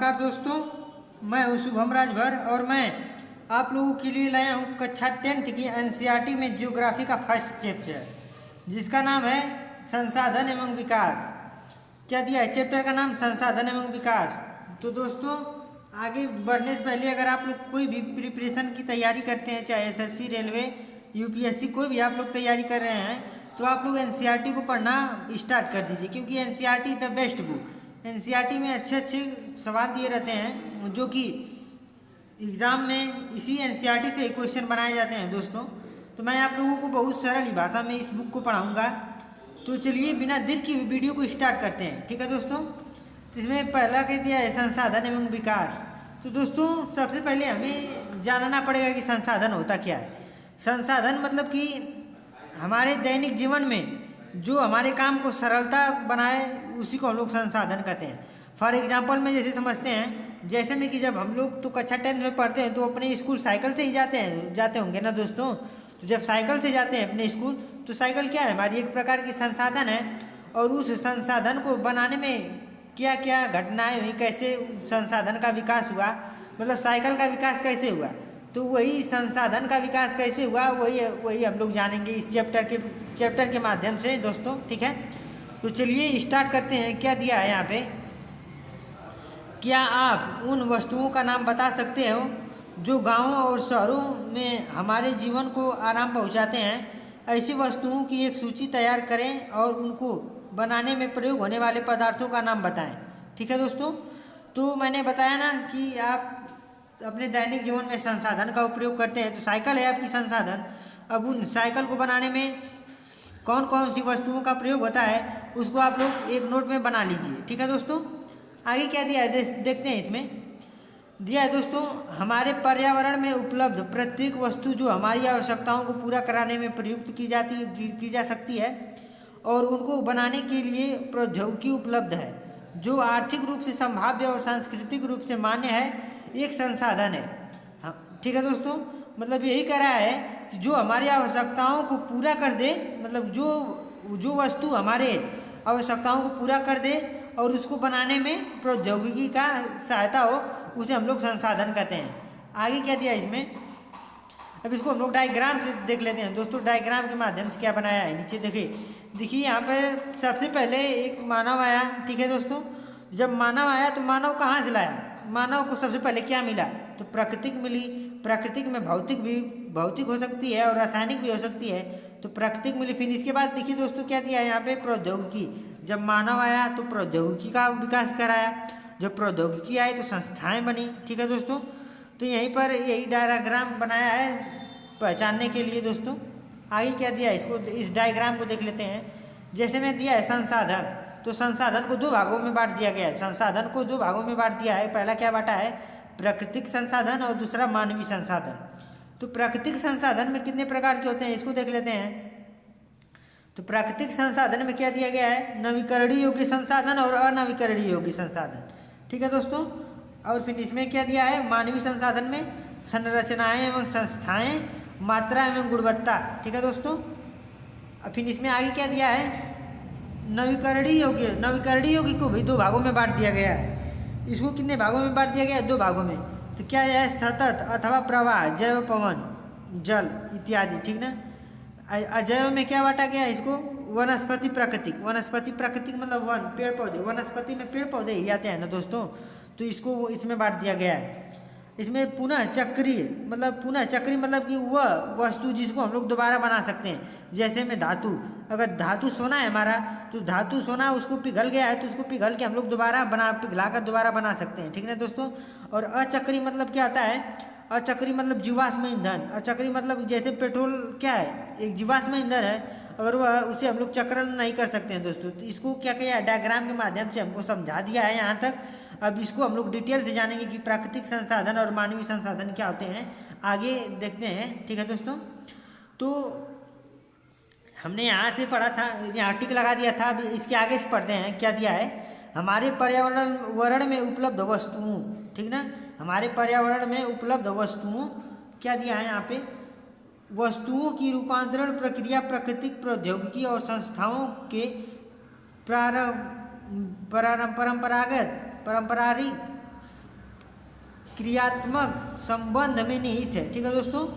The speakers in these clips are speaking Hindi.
नमस्कार दोस्तों, मैं हूं शुभम राजभर और मैं आप लोगों के लिए लाया हूं कक्षा 10th की एनसीईआरटी में ज्योग्राफी का फर्स्ट चैप्टर, जिसका नाम है संसाधन एवं विकास। क्या दिया है चैप्टर का नाम? संसाधन एवं विकास। तो दोस्तों, आगे बढ़ने से पहले अगर आप लोग कोई भी प्रिपरेशन की तैयारी करते हैं, चाहे एसएससी, रेलवे, यूपीएससी, कोई भी आप लोग तैयारी कर रहे हैं, तो आप लोग एनसीईआरटी को पढ़ना स्टार्ट कर दीजिए, क्योंकि NCERT the best book. NCERT में अच्छे अच्छे सवाल दिए रहते हैं, जो कि एग्ज़ाम में इसी एनसीईआरटी से क्वेश्चन बनाए जाते हैं दोस्तों। तो मैं आप लोगों को बहुत सरल भाषा में इस बुक को पढ़ाऊँगा। तो चलिए बिना देर की वीडियो को स्टार्ट करते हैं, ठीक है दोस्तों। तो इसमें पहला कह दिया है संसाधन एवं विकास। तो दोस्तों, सबसे पहले हमें जानना पड़ेगा कि संसाधन होता क्या है। संसाधन मतलब कि हमारे दैनिक जीवन में जो हमारे काम को सरलता बनाए, उसी को हम लोग संसाधन कहते हैं। फॉर एग्जांपल में जैसे समझते हैं, जैसे में कि जब हम लोग तो कक्षा 10 में पढ़ते हैं तो अपने स्कूल साइकिल से ही जाते होंगे ना दोस्तों। तो जब साइकिल से जाते हैं अपने स्कूल, तो साइकिल क्या है? हमारी एक प्रकार की संसाधन है। और उस संसाधन को बनाने में क्या क्या घटनाएं हुई, कैसे संसाधन का विकास हुआ, मतलब साइकिल का विकास कैसे हुआ, तो वही संसाधन का विकास कैसे हुआ, वही हम लोग जानेंगे इस चैप्टर के माध्यम से दोस्तों, ठीक है। तो चलिए स्टार्ट करते हैं। क्या दिया है यहाँ पे? क्या आप उन वस्तुओं का नाम बता सकते हो जो गांवों और शहरों में हमारे जीवन को आराम पहुंचाते हैं? ऐसी वस्तुओं की एक सूची तैयार करें और उनको बनाने में प्रयोग होने वाले पदार्थों का नाम बताएं, ठीक है दोस्तों। तो मैंने बताया ना कि आप अपने दैनिक जीवन में संसाधन का उपयोग करते हैं, तो साइकिल है आपकी संसाधन। अब उन साइकिल को बनाने में कौन कौन सी वस्तुओं का प्रयोग होता है, उसको आप लोग एक नोट में बना लीजिए, ठीक है दोस्तों। आगे क्या दिया है देखते हैं। इसमें दिया है दोस्तों, हमारे पर्यावरण में उपलब्ध प्रत्येक वस्तु जो हमारी आवश्यकताओं को पूरा कराने में प्रयुक्त की जा सकती है और उनको बनाने के लिए प्रौद्योगिकी उपलब्ध है, जो आर्थिक रूप से संभाव्य और सांस्कृतिक रूप से मान्य है, एक संसाधन है। हाँ, ठीक है दोस्तों। मतलब यही कह रहा है कि जो हमारी आवश्यकताओं को पूरा कर दे, मतलब जो वस्तु हमारे आवश्यकताओं को पूरा कर दे और उसको बनाने में प्रौद्योगिकी का सहायता हो, उसे हम लोग संसाधन कहते हैं। आगे क्या दिया इसमें? अब इसको हम लोग डायग्राम से देख लेते हैं दोस्तों। डायग्राम के माध्यम से क्या बनाया है, नीचे देखिए यहाँ पे सबसे पहले एक मानव आया, ठीक है दोस्तों। जब मानव आया तो मानव कहाँ से लाया? मानव को सबसे पहले क्या मिला? तो प्राकृतिक मिली। प्राकृतिक में भौतिक हो सकती है और रासायनिक भी हो सकती है, तो प्राकृतिक मिली। फिर इसके बाद देखिए दोस्तों क्या दिया है यहाँ पे? प्रौद्योगिकी। जब मानव आया तो प्रौद्योगिकी का विकास कराया, जब प्रौद्योगिकी आई तो संस्थाएं बनी, ठीक है दोस्तों। तो यहीं पर यही डायग्राम बनाया है पहचानने के लिए दोस्तों। आगे क्या दिया है, इसको इस डायग्राम को देख लेते हैं। जैसे में दिया है संसाधन, तो संसाधन को दो भागों में बांट दिया गया है। संसाधन को दो भागों में बांट दिया है। पहला क्या बांटा है? प्राकृतिक संसाधन और दूसरा मानवीय संसाधन। तो प्राकृतिक संसाधन में कितने प्रकार के होते हैं, इसको देख लेते हैं। तो प्राकृतिक संसाधन में क्या दिया गया है? नवीकरणीय योग्य संसाधन और अनवीकरणीय योग्य संसाधन, ठीक है दोस्तों। और फिर इसमें क्या दिया है? मानवीय संसाधन में संरचनाएं एवं संस्थाएं, मात्रा एवं गुणवत्ता, ठीक है दोस्तों। और फिर इसमें आगे क्या दिया है? नवीकरणीय योग्य को भी दो भागों में बांट दिया गया है। इसको कितने भागों में बांट दिया गया है? दो भागों में। तो क्या है? सतत अथवा प्रवाह, जैव, पवन, जल इत्यादि, ठीक ना। अजैव में क्या बांटा गया है इसको? वनस्पति प्राकृतिक मतलब वन, पेड़ पौधे। वनस्पति में पेड़ पौधे ही आते हैं ना दोस्तों, तो इसको इसमें बांट दिया गया है। इसमें पुनः चक्रीय मतलब कि वह वस्तु जिसको हम लोग दोबारा बना सकते हैं। जैसे में धातु, अगर धातु सोना है हमारा, तो धातु सोना उसको पिघल गया है, तो उसको पिघल के हम लोग पिघलाकर दोबारा बना सकते हैं, ठीक है दोस्तों। और अचक्रीय मतलब क्या आता है? अचक्रीय मतलब जीवाश्म ईंधन। अचक्रीय मतलब जैसे पेट्रोल क्या है? एक जीवाश्म ईंधन है, अगर वह उसे हम लोग चक्रण नहीं कर सकते हैं दोस्तों। तो इसको क्या किया है? डायग्राम के माध्यम से हमको समझा दिया है यहाँ तक। अब इसको हम लोग डिटेल से जानेंगे कि प्राकृतिक संसाधन और मानवीय संसाधन क्या होते हैं। आगे देखते हैं, ठीक है दोस्तों। तो हमने यहाँ से पढ़ा था, यहाँ टिक लगा दिया था। अब इसके आगे से पढ़ते हैं। क्या दिया है? हमारे पर्यावरण में उपलब्ध वस्तुओं, ठीक ना। हमारे पर्यावरण में उपलब्ध वस्तुओं क्या दिया है यहाँ पे? वस्तुओं की रूपांतरण प्रक्रिया प्राकृतिक प्रौद्योगिकी और संस्थाओं के पारंपरिक क्रियात्मक संबंध में निहित है। ठीक है दोस्तों,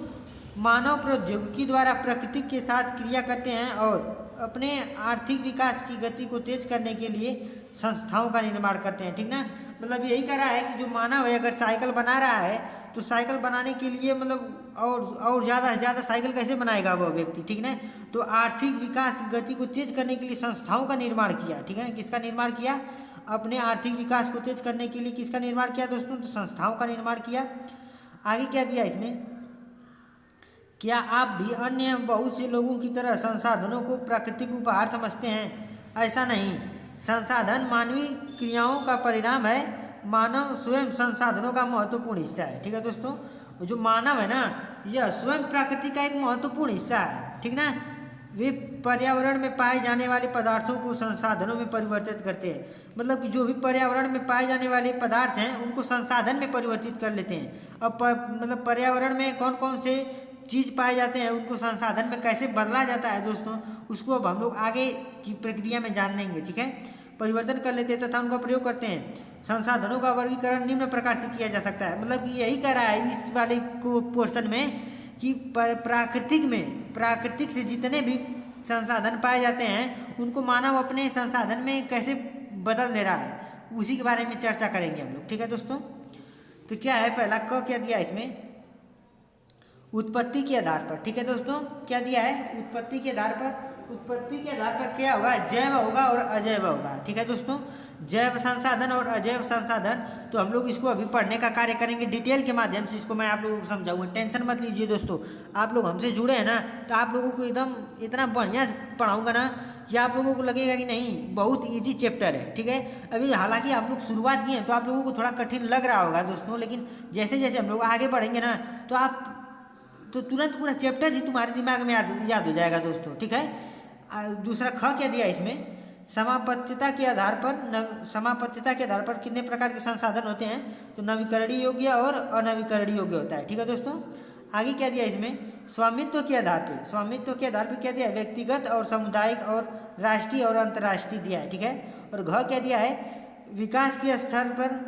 मानव प्रौद्योगिकी द्वारा प्रकृति के साथ क्रिया करते हैं और अपने आर्थिक विकास की गति को तेज करने के लिए संस्थाओं का निर्माण करते हैं। ठीक ना, मतलब यही कह रहा है कि जो मानव है अगर साइकिल बना रहा है तो साइकिल बनाने के लिए मतलब और ज़्यादा से ज़्यादा साइकिल कैसे बनाएगा वो व्यक्ति। ठीक ना, तो आर्थिक विकास की गति को तेज करने के लिए संस्थाओं का निर्माण किया। ठीक है, किसका निर्माण किया? अपने आर्थिक विकास को तेज करने के लिए किसका निर्माण किया दोस्तों? तो संस्थाओं का निर्माण किया। आगे क्या दिया इसमें, क्या आप भी अन्य बहुत से लोगों की तरह संसाधनों को प्राकृतिक उपहार समझते हैं? ऐसा नहीं, संसाधन मानवीय क्रियाओं का परिणाम है। मानव स्वयं संसाधनों का महत्वपूर्ण हिस्सा है। ठीक है दोस्तों, जो मानव है ना, यह स्वयं प्रकृति का एक महत्वपूर्ण हिस्सा है। ठीक ना, वे पर्यावरण में पाए जाने वाले पदार्थों को संसाधनों में परिवर्तित करते हैं। मतलब कि जो भी पर्यावरण में पाए जाने वाले पदार्थ हैं उनको संसाधन में परिवर्तित कर लेते हैं। अब मतलब पर्यावरण में कौन कौन से चीज़ पाए जाते हैं उनको संसाधन में कैसे बदला जाता है दोस्तों, उसको अब हम लोग आगे की प्रक्रिया में जान लेंगे। ठीक है, परिवर्तन कर लेते हैं तथा उनका प्रयोग करते हैं। संसाधनों का वर्गीकरण निम्न प्रकार से किया जा सकता है। मतलब कि यही कह रहा है इस वाले को पोर्शन में कि प्राकृतिक से जितने भी संसाधन पाए जाते हैं उनको मानव अपने संसाधन में कैसे बदल दे रहा है, उसी के बारे में चर्चा करेंगे हम लोग। ठीक है दोस्तों, तो क्या है पहला क क्या दिया इसमें, उत्पत्ति के आधार पर। ठीक है दोस्तों, क्या दिया है? उत्पत्ति के आधार पर। उत्पत्ति के आधार पर क्या होगा? जैव होगा और अजैव होगा। ठीक है दोस्तों, जैव संसाधन और अजैव संसाधन, तो हम लोग इसको अभी पढ़ने का कार्य करेंगे डिटेल के माध्यम से। इसको मैं आप लोगों को समझाऊंगा, टेंशन मत लीजिए दोस्तों। आप लोग हमसे जुड़े हैं ना, तो आप लोगों को एकदम इतना बढ़िया से पढ़ाऊंगा ना कि आप लोगों को लगेगा कि नहीं बहुत ईजी चैप्टर है। ठीक है, अभी हालांकि आप लोग शुरुआत किए हैं तो आप लोगों को थोड़ा कठिन लग रहा होगा दोस्तों, लेकिन जैसे जैसे हम लोग आगे बढ़ेंगे ना तो तुरंत पूरा चैप्टर ही तुम्हारे दिमाग में याद हो जाएगा दोस्तों। ठीक है, दूसरा ख क्या दिया इसमें, समापत्यता के आधार पर कितने प्रकार के संसाधन होते हैं? तो नवीकरणीय योग्य और अनवीकरणीय योग्य होता है। ठीक है दोस्तों, आगे क्या दिया इसमें, स्वामित्व के आधार पर क्या दिया? व्यक्तिगत और सामुदायिक और राष्ट्रीय और अंतर्राष्ट्रीय दिया है। ठीक है, और घ क्या दिया है? विकास के स्तर पर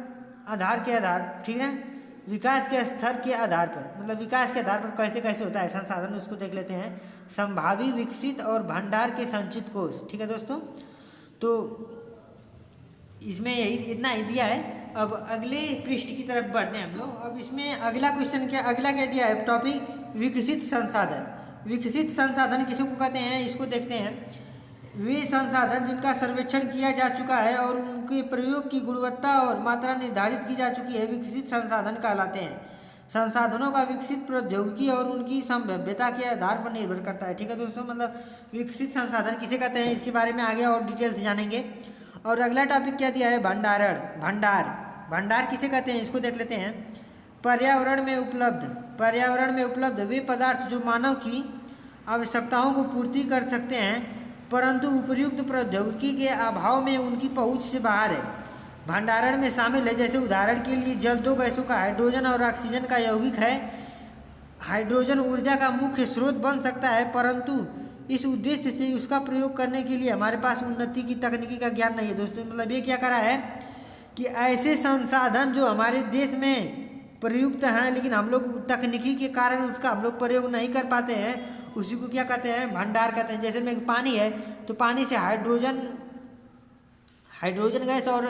आधार के आधार। ठीक है, विकास के स्तर के आधार पर, मतलब विकास के आधार पर कैसे कैसे होता है संसाधन, उसको देख लेते हैं। संभावी, विकसित और भंडार के संचित कोष। ठीक है दोस्तों, तो इसमें यही इतना ही दिया है। अब अगले पृष्ठ की तरफ बढ़ते हैं हम लोग। अब इसमें अगला क्या दिया है टॉपिक, विकसित संसाधन। विकसित संसाधन किसी को कहते हैं, इसको देखते हैं। वे संसाधन जिनका सर्वेक्षण किया जा चुका है और उनके प्रयोग की गुणवत्ता और मात्रा निर्धारित की जा चुकी है, विकसित संसाधन कहलाते हैं। संसाधनों का विकसित प्रौद्योगिकी और उनकी संभाव्यता के आधार पर निर्भर करता है। ठीक है दोस्तों, मतलब विकसित संसाधन किसे कहते हैं इसके बारे में आगे और डिटेल से जानेंगे। और अगला टॉपिक क्या दिया है, भंडारण। भंडार किसे कहते हैं इसको देख लेते हैं। पर्यावरण में उपलब्ध वे पदार्थ जो मानव की आवश्यकताओं को पूर्ति कर सकते हैं परंतु उपयुक्त प्रौद्योगिकी के अभाव में उनकी पहुंच से बाहर है। भंडारण में शामिल है, जैसे उदाहरण के लिए जल दो गैसों का हाइड्रोजन और ऑक्सीजन का यौगिक है। हाइड्रोजन ऊर्जा का मुख्य स्रोत बन सकता है परंतु इस उद्देश्य से उसका प्रयोग करने के लिए हमारे पास उन्नति की तकनीकी का ज्ञान नहीं है दोस्तों। मतलब ये क्या करा है कि ऐसे संसाधन जो हमारे देश में प्रयुक्त हैं लेकिन हम लोग तकनीकी के कारण उसका हम लोग प्रयोग नहीं कर पाते हैं, उसी को क्या कहते हैं, भंडार कहते हैं। जैसे में पानी है तो पानी से हाइड्रोजन गैस और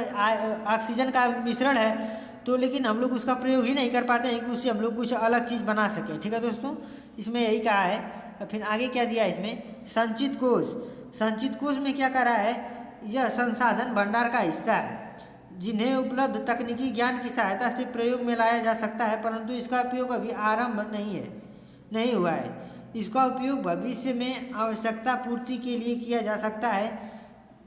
ऑक्सीजन का मिश्रण है, तो लेकिन हम लोग उसका प्रयोग ही नहीं कर पाते हैं कि उससे हम लोग कुछ अलग चीज़ बना सकें। ठीक है दोस्तों, इसमें यही कहा है। फिर आगे क्या दिया इसमें, संचित कोष में क्या करा है, यह संसाधन भंडार का हिस्सा है जिन्हें उपलब्ध तकनीकी ज्ञान की सहायता से प्रयोग में लाया जा सकता है परंतु इसका उपयोग अभी आरंभ नहीं हुआ है। इसका उपयोग भविष्य में आवश्यकता पूर्ति के लिए किया जा सकता है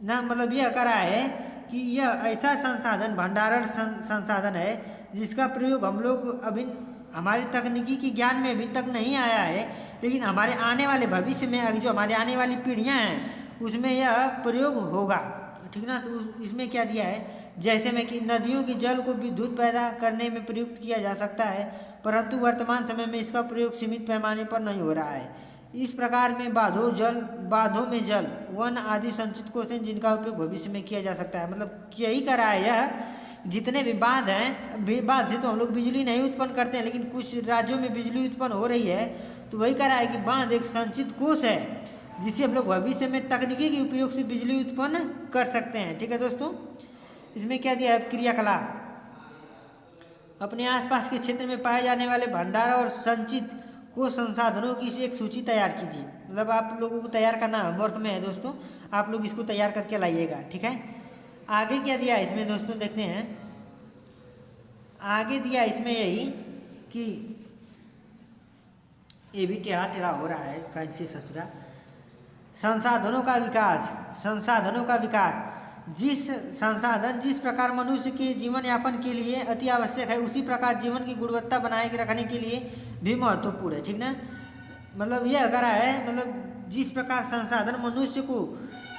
ना। मतलब यह करा है कि यह ऐसा संसाधन भंडारण संसाधन है जिसका प्रयोग हम लोग अभी हमारे तकनीकी के ज्ञान में अभी तक नहीं आया है, लेकिन हमारे आने वाले भविष्य में जो हमारी आने वाली पीढ़ियां हैं उसमें यह प्रयोग होगा। ठीक ना, तो इसमें क्या दिया है, जैसे में कि नदियों के जल को विद्युत पैदा करने में प्रयुक्त किया जा सकता है परंतु वर्तमान समय में इसका प्रयोग सीमित पैमाने पर नहीं हो रहा है। इस प्रकार में बांधों में जल वन आदि संचित कोष हैं जिनका उपयोग भविष्य में किया जा सकता है। मतलब यही करा है यह जितने भी बांध हैं, बांध से तो हम लोग बिजली नहीं उत्पन्न करते हैं, लेकिन कुछ राज्यों में बिजली उत्पन्न हो रही है। तो वही कह रहा है कि बांध एक संचित कोष है जिससे हम लोग भविष्य में तकनीकी के उपयोग से बिजली उत्पन्न कर सकते हैं। ठीक है दोस्तों, इसमें क्या दिया है, क्रियाकलाप। अपने आसपास के क्षेत्र में पाए जाने वाले भंडार और संचित कोष संसाधनों की एक सूची तैयार कीजिए। मतलब आप लोगों को तैयार करना होमवर्क में है दोस्तों, आप लोग इसको तैयार करके लाइएगा। ठीक है, आगे क्या दिया है इसमें दोस्तों, देखते हैं। आगे दिया इसमें यही कि ये भी टेढ़ा टेढ़ा हो रहा है, कैसे ससुरा। संसाधनों का विकास, संसाधनों का विकास, जिस संसाधन जिस प्रकार मनुष्य के जीवन यापन के लिए अति आवश्यक है, उसी प्रकार जीवन की गुणवत्ता बनाए रखने के लिए भी महत्वपूर्ण है। ठीक ना, मतलब ये अगर है, मतलब जिस प्रकार संसाधन मनुष्य को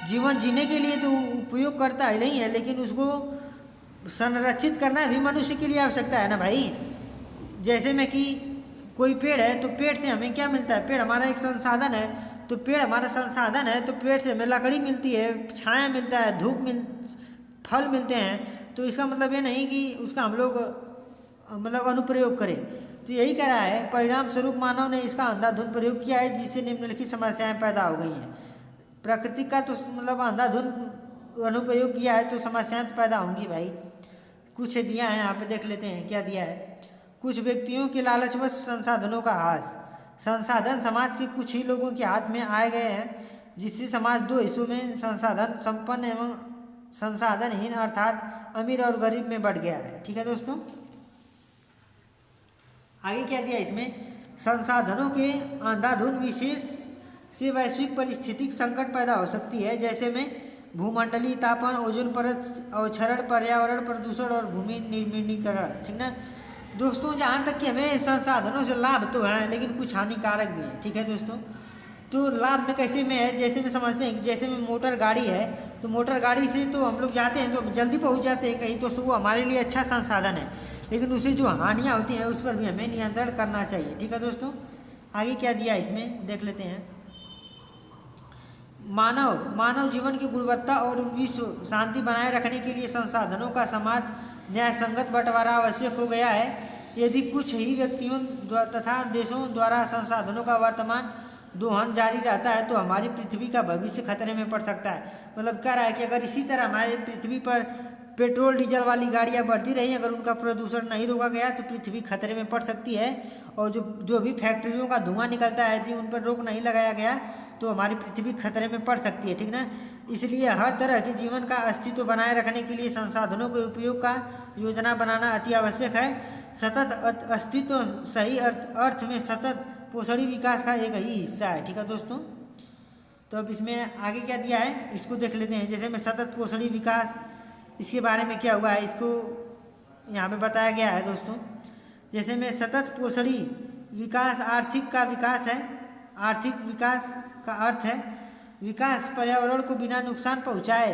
जीवन जीने के लिए तो उपयोग करता है नहीं है, लेकिन उसको संरक्षित करना भी मनुष्य के लिए आवश्यकता है ना भाई। जैसे में कि कोई पेड़ है तो पेड़ से हमें क्या मिलता है, पेड़ हमारा एक संसाधन है। तो पेड़ हमारा संसाधन है तो पेड़ से हमें लकड़ी मिलती है, छाया मिलता है, फल मिलते हैं। तो इसका मतलब ये नहीं कि उसका हम लोग मतलब अनुप्रयोग करें। तो यही कह रहा है, परिणाम स्वरूप मानव ने इसका अंधाधुंध प्रयोग किया है, जिससे निम्नलिखित समस्याएं पैदा हो गई हैं। प्रकृति का तो मतलब अंधाधुंध अनुप्रयोग किया है तो समस्याएं तो पैदा होंगी भाई। कुछ दिया है यहाँ पे, देख लेते हैं क्या दिया है। कुछ व्यक्तियों के लालचवश संसाधनों का हास, संसाधन समाज के कुछ ही लोगों के हाथ में आए गए हैं, जिससे समाज दो हिस्सों में संसाधन संपन्न एवं संसाधनहीन अर्थात अमीर और गरीब में बढ़ गया है। ठीक है दोस्तों, आगे क्या दिया इसमें, संसाधनों के अंधाधुंध विशेष से वैश्विक पारिस्थितिक संकट पैदा हो सकती है, जैसे में भूमंडलीय तापन, ओजोन परत अवक्षरण, पर्यावरण प्रदूषण और भूमि निर्मिमीकरण। ठीक ना दोस्तों, जहाँ तक कि हमें संसाधनों से लाभ तो है, लेकिन कुछ हानिकारक भी है। ठीक है दोस्तों, तो लाभ में कैसे में है, जैसे में समझते हैं कि जैसे में मोटर गाड़ी है, तो मोटर गाड़ी से तो हम लोग जाते हैं तो जल्दी पहुँच जाते हैं कहीं, तो वो हमारे लिए अच्छा संसाधन है। लेकिन उससे जो हानियाँ होती हैं उस पर भी हमें नियंत्रण करना चाहिए। ठीक है दोस्तों, आगे क्या दिया इसमें देख लेते हैं। मानव जीवन की गुणवत्ता और विश्व शांति बनाए रखने के लिए संसाधनों का समाज न्याय संगत बंटवारा आवश्यक हो गया है। यदि कुछ ही व्यक्तियों तथा देशों द्वारा संसाधनों का वर्तमान दोहन जारी रहता है तो हमारी पृथ्वी का भविष्य खतरे में पड़ सकता है। मतलब कह रहा है कि अगर इसी तरह हमारे पृथ्वी पर पेट्रोल डीजल वाली गाड़ियां बढ़ती रही, अगर उनका प्रदूषण नहीं रोका गया तो पृथ्वी खतरे में पड़ सकती है। और जो भी फैक्ट्रियों का धुआं निकलता है, यदि उन पर रोक नहीं लगाया गया तो हमारी पृथ्वी खतरे में पड़ सकती है। ठीक ना, इसलिए हर तरह के जीवन का अस्तित्व बनाए रखने के लिए संसाधनों के उपयोग का योजना बनाना अति आवश्यक है। सतत अस्तित्व सही अर्थ में सतत पोषणी विकास का एक ही हिस्सा है। ठीक है दोस्तों, तो अब इसमें आगे क्या दिया है इसको देख लेते हैं। जैसे में सतत पोषणी विकास, इसके बारे में क्या हुआ है इसको यहाँ पे बताया गया है दोस्तों। जैसे में सतत पोषणी विकास आर्थिक का विकास है। आर्थिक विकास का अर्थ है विकास पर्यावरण को बिना नुकसान पहुँचाए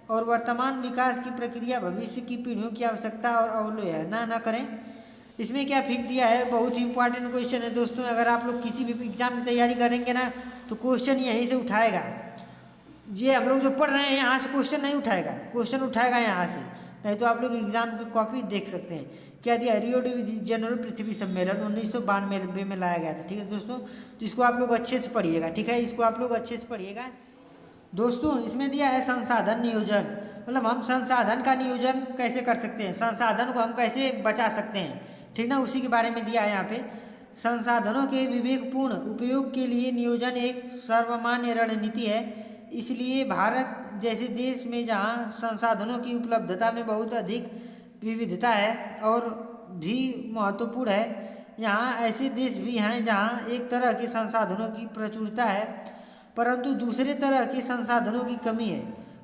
और वर्तमान विकास की प्रक्रिया भविष्य की पीढ़ियों की आवश्यकता और अवहेलना न करें। इसमें क्या फिक दिया है, बहुत ही इंपॉर्टेंट क्वेश्चन है दोस्तों। अगर आप लोग किसी भी एग्जाम की तैयारी करेंगे ना तो क्वेश्चन यहीं से उठाएगा। ये हम लोग जो पढ़ रहे हैं यहाँ से क्वेश्चन नहीं उठाएगा, क्वेश्चन उठाएगा यहाँ से, नहीं तो आप लोग एग्जाम की कॉपी देख सकते हैं। क्या दिया, रियो डी जेनेरो पृथ्वी सम्मेलन 1992 में लाया गया था। ठीक है दोस्तों, तो इसको आप लोग अच्छे से पढ़िएगा। ठीक है, इसको आप लोग अच्छे से पढ़िएगा दोस्तों। इसमें दिया है संसाधन नियोजन, मतलब हम संसाधन का नियोजन कैसे कर सकते हैं, संसाधन को हम कैसे बचा सकते हैं। ठीक ना, उसी के बारे में दिया है यहाँ पे। संसाधनों के विवेकपूर्ण उपयोग के लिए नियोजन एक सर्वमान्य रणनीति है। इसलिए भारत जैसे देश में जहाँ संसाधनों की उपलब्धता में बहुत अधिक विविधता है और भी महत्वपूर्ण है, यहाँ ऐसे देश भी हैं जहाँ एक तरह के संसाधनों की प्रचुरता है परंतु दूसरे तरह के संसाधनों की कमी है।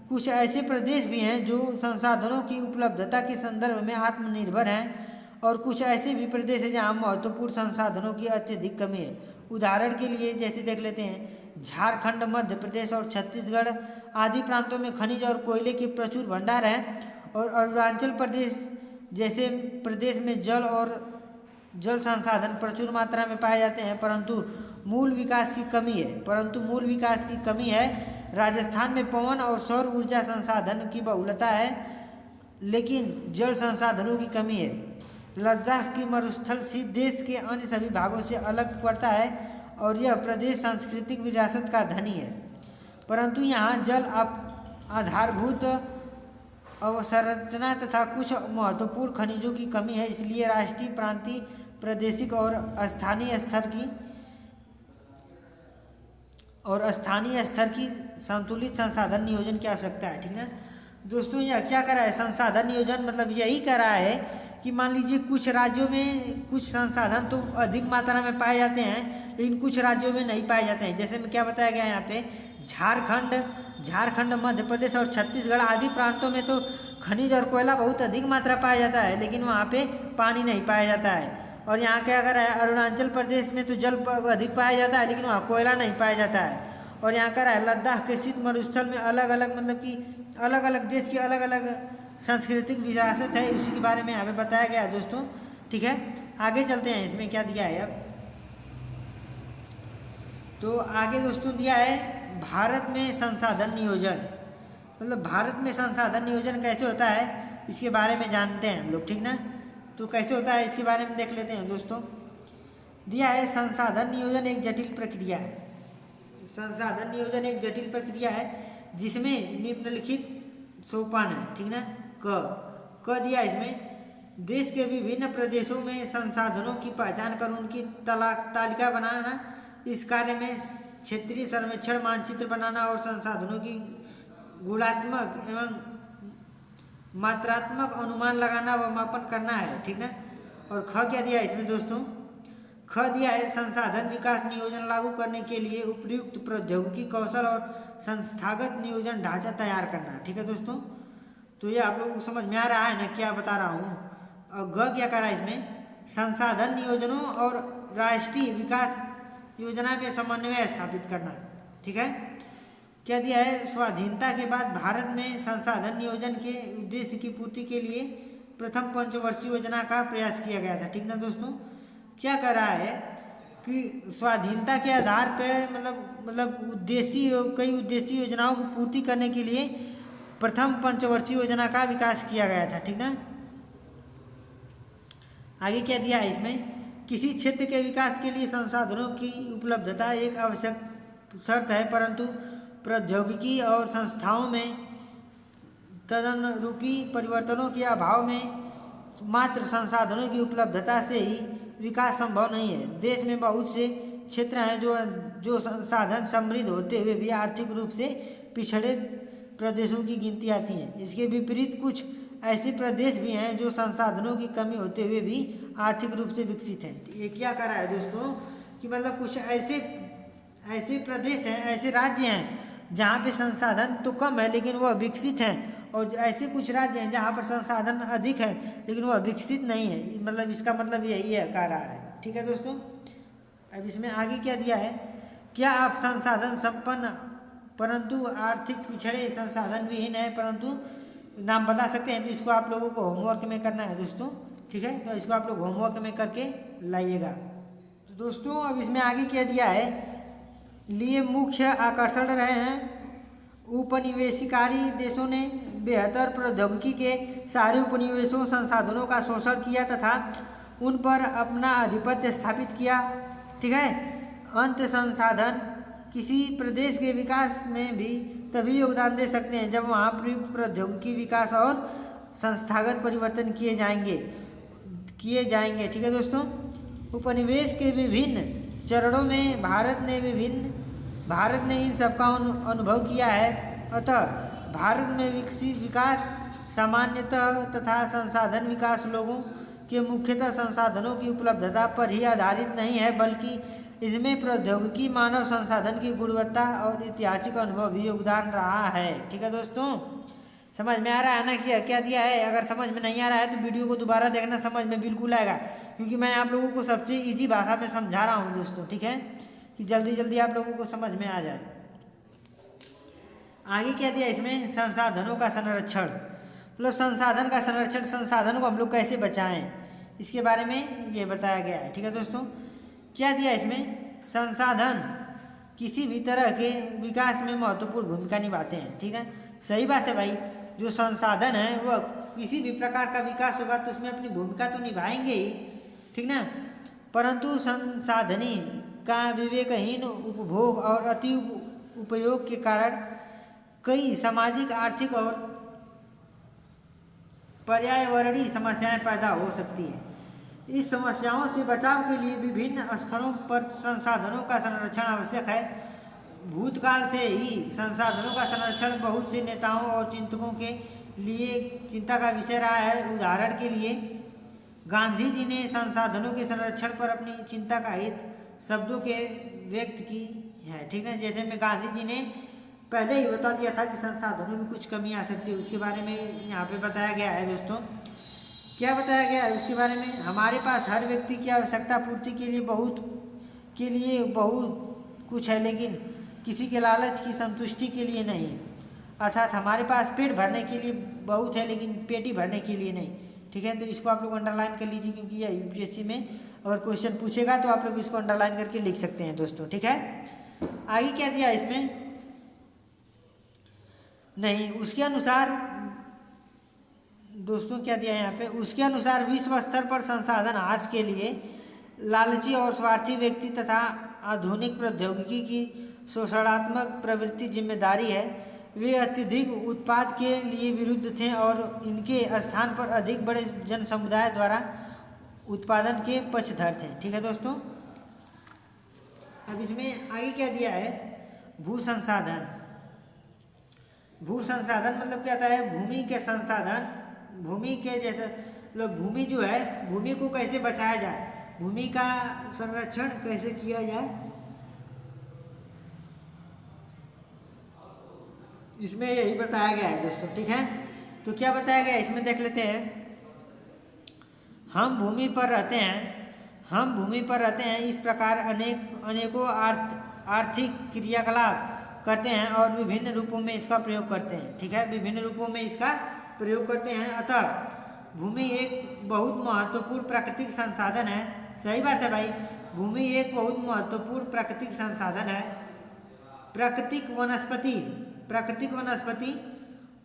कुछ ऐसे प्रदेश भी हैं जो संसाधनों की उपलब्धता के संदर्भ में आत्मनिर्भर हैं और कुछ ऐसे भी प्रदेश हैं जहाँ महत्वपूर्ण संसाधनों की अत्यधिक कमी है। उदाहरण के लिए जैसे देख लेते हैं, झारखंड, मध्य प्रदेश और छत्तीसगढ़ आदि प्रांतों में खनिज और कोयले के प्रचुर भंडार हैं और अरुणाचल प्रदेश जैसे प्रदेश में जल संसाधन प्रचुर मात्रा में पाए जाते हैं परंतु मूल विकास की कमी है। राजस्थान में पवन और सौर ऊर्जा संसाधन की बहुलता है लेकिन जल संसाधनों की कमी है। लद्दाख की मरुस्थल देश के अन्य सभी भागों से अलग पड़ता है और यह प्रदेश सांस्कृतिक विरासत का धनी है, परंतु यहाँ जल आधारभूत अवसंरचना तथा कुछ महत्वपूर्ण खनिजों की कमी है। इसलिए राष्ट्रीय, प्रांतीय, प्रादेशिक और स्थानीय स्तर की संतुलित संसाधन नियोजन की आवश्यकता है। ठीक है दोस्तों, यह क्या करा है? संसाधन नियोजन मतलब यही करा है कि मान लीजिए कुछ राज्यों में कुछ संसाधन तो अधिक मात्रा में पाए जाते हैं, लेकिन कुछ राज्यों में नहीं पाए जाते हैं। जैसे में क्या बताया गया है यहाँ पे, झारखंड, मध्य प्रदेश और छत्तीसगढ़ आदि प्रांतों में तो खनिज और कोयला बहुत अधिक मात्रा पाया जाता है, लेकिन वहाँ पे पानी नहीं पाया जाता है। और यहाँ के अगर है अरुणाचल प्रदेश में तो जल अधिक पाया जाता है, लेकिन वहाँ कोयला नहीं पाया जाता है। और यहाँ का है लद्दाख के शीत मरुस्थल में अलग अलग मतलब कि अलग अलग देश की अलग अलग सांस्कृतिक विरासत है, इसी के बारे में यहाँ पे बताया गया है दोस्तों। ठीक है, आगे चलते हैं, इसमें क्या दिया है अब। तो आगे दोस्तों दिया है भारत में संसाधन नियोजन, मतलब भारत में संसाधन नियोजन कैसे होता है इसके बारे में जानते हैं हम लोग। ठीक ना, तो कैसे होता है इसके बारे में देख लेते हैं दोस्तों। दिया है संसाधन नियोजन एक जटिल प्रक्रिया है। संसाधन नियोजन एक जटिल प्रक्रिया है जिसमें निम्नलिखित सोपान है। ठीक ना, क दिया इसमें देश के विभिन्न प्रदेशों में संसाधनों की पहचान कर उनकी तालिका बनाना, इस कार्य में क्षेत्रीय सर्वेक्षण, मानचित्र बनाना और संसाधनों की गुणात्मक एवं मात्रात्मक अनुमान लगाना व मापन करना है। ठीक ना, और ख क्या दिया इसमें दोस्तों, ख दिया है संसाधन विकास नियोजन लागू करने के लिए उपयुक्त प्रौद्योगिकी, कौशल और संस्थागत नियोजन ढांचा तैयार करना। ठीक है दोस्तों, तो ये आप लोगों को समझ में आ रहा है ना क्या बता रहा हूँ। और ग क्या कर रहा है इसमें, संसाधन नियोजनों और राष्ट्रीय विकास योजना में समन्वय स्थापित करना। ठीक है, क्या दिया है, स्वाधीनता के बाद भारत में संसाधन नियोजन के उद्देश्य की पूर्ति के लिए प्रथम पंचवर्षीय योजना का प्रयास किया गया था। ठीक ना दोस्तों, क्या कर रहा है कि स्वाधीनता के आधार पर मतलब कई उद्देश्य योजनाओं को पूर्ति करने के लिए प्रथम पंचवर्षीय योजना का विकास किया गया था। ठीक ना, आगे क्या दिया है इसमें, किसी क्षेत्र के विकास के लिए संसाधनों की उपलब्धता एक आवश्यक शर्त है, परंतु प्रौद्योगिकी और संस्थाओं में तदनुरूपी परिवर्तनों के अभाव में मात्र संसाधनों की उपलब्धता से ही विकास संभव नहीं है। देश में बहुत से क्षेत्र हैं जो संसाधन समृद्ध होते हुए भी आर्थिक रूप से पिछड़े प्रदेशों की गिनती आती है। इसके विपरीत कुछ ऐसे प्रदेश भी हैं जो संसाधनों की कमी होते हुए भी आर्थिक रूप से विकसित हैं। ये क्या कर रहा है दोस्तों कि मतलब कुछ ऐसे प्रदेश हैं, ऐसे राज्य हैं जहाँ पे संसाधन तो कम है लेकिन वह विकसित हैं, और ऐसे कुछ राज्य हैं जहाँ पर संसाधन अधिक है लेकिन वह विकसित नहीं है। मतलब इसका मतलब यही है कह रहा है। ठीक है दोस्तों, अब इसमें आगे क्या दिया है, क्या आप संसाधन संपन्न परंतु आर्थिक पिछड़े संसाधन विहीन है परंतु नाम बता सकते हैं, तो इसको आप लोगों को होमवर्क में करना है दोस्तों। ठीक है, तो इसको आप लोग होमवर्क में करके लाइएगा। तो दोस्तों अब इसमें आगे क्या दिया है, लिए मुख्य आकर्षण रहे हैं उपनिवेशकारी देशों ने बेहतर प्रौद्योगिकी के सारे उपनिवेशों संसाधनों का शोषण किया तथा उन पर अपना आधिपत्य स्थापित किया। ठीक है, अंत संसाधन किसी प्रदेश के विकास में भी तभी योगदान दे सकते हैं जब वहाँ प्रयुक्त प्रौद्योगिकी विकास और संस्थागत परिवर्तन किए जाएंगे। ठीक है दोस्तों, उपनिवेश के विभिन्न चरणों में भारत ने इन सबका अनुभव किया है। अतः भारत में विकसित विकास सामान्यतः तथा संसाधन विकास लोगों के मुख्यतः संसाधनों की उपलब्धता पर ही आधारित नहीं है, बल्कि इसमें प्रौद्योगिकी, मानव संसाधन की गुणवत्ता और ऐतिहासिक अनुभव भी योगदान रहा है। ठीक है दोस्तों, समझ में आ रहा है ना कि क्या दिया है। अगर समझ में नहीं आ रहा है तो वीडियो को दोबारा देखना, समझ में बिल्कुल आएगा, क्योंकि मैं आप लोगों को सबसे ईजी भाषा में समझा रहा हूँ दोस्तों। ठीक है, कि जल्दी जल्दी आप लोगों को समझ में आ जाए। आगे क्या दिया इसमें, संसाधनों का संरक्षण, मतलब संसाधन का संरक्षण, संसाधनों को हम लोग कैसे बचाएं इसके बारे में ये बताया गया है। ठीक है दोस्तों, क्या दिया इसमें, संसाधन किसी भी तरह के विकास में महत्वपूर्ण भूमिका निभाते हैं। ठीक है, सही बात है भाई, जो संसाधन है वह किसी भी प्रकार का विकास होगा तो उसमें अपनी भूमिका तो निभाएंगे ही, ठीक ना। परंतु संसाधनी का विवेकहीन उपभोग और अति उपयोग के कारण कई सामाजिक, आर्थिक और पर्यावरणीय समस्याएं पैदा हो सकती हैं। इस समस्याओं से बचाव के लिए विभिन्न स्तरों पर संसाधनों का संरक्षण आवश्यक है। भूतकाल से ही संसाधनों का संरक्षण बहुत से नेताओं और चिंतकों के लिए चिंता का विषय रहा है। उदाहरण के लिए गांधी जी ने संसाधनों के संरक्षण पर अपनी चिंता का हित शब्दों के व्यक्त की है, ठीक है। जैसे में गांधी जी ने पहले ही बता दिया था कि संसाधनों में कुछ कमी आ सकती है, उसके बारे में यहाँ पे बताया गया है। दोस्तों क्या बताया गया है उसके बारे में? हमारे पास हर व्यक्ति की आवश्यकता पूर्ति के लिए बहुत कुछ है, लेकिन किसी के लालच की संतुष्टि के लिए नहीं। अर्थात हमारे पास पेट भरने के लिए बहुत है, लेकिन पेटी भरने के लिए नहीं, ठीक है। तो इसको आप लोग अंडरलाइन कर लीजिए, क्योंकि यह यूपीएससी में अगर क्वेश्चन पूछेगा तो आप लोग इसको अंडरलाइन करके लिख सकते हैं दोस्तों, ठीक है। आगे क्या दिया इसमें? नहीं, उसके अनुसार दोस्तों क्या दिया है यहाँ पे? उसके अनुसार विश्व स्तर पर संसाधन आज के लिए लालची और स्वार्थी व्यक्ति तथा आधुनिक प्रौद्योगिकी की शोषणात्मक प्रवृत्ति जिम्मेदारी है। वे अत्यधिक उत्पाद के लिए विरुद्ध थे और इनके स्थान पर अधिक बड़े जन समुदाय द्वारा उत्पादन के पक्षधर थे, ठीक है दोस्तों। अब इसमें आगे क्या दिया है? भू संसाधन। भू संसाधन मतलब क्या होता है? भूमि के संसाधन, भूमि के जैसे मतलब भूमि जो है, भूमि को कैसे बचाया जाए, भूमि का संरक्षण कैसे किया जाए, इसमें यही बताया गया है दोस्तों, ठीक है। तो क्या बताया गया है इसमें देख लेते हैं। हम भूमि पर रहते हैं, इस प्रकार अनेकों आर्थिक क्रियाकलाप करते हैं और विभिन्न रूपों में इसका प्रयोग करते हैं, ठीक है। विभिन्न रूपों में इसका प्रयोग करते हैं। अतः भूमि एक बहुत महत्वपूर्ण प्राकृतिक संसाधन है। सही बात है भाई, भूमि एक बहुत महत्वपूर्ण प्राकृतिक संसाधन है। प्राकृतिक वनस्पति,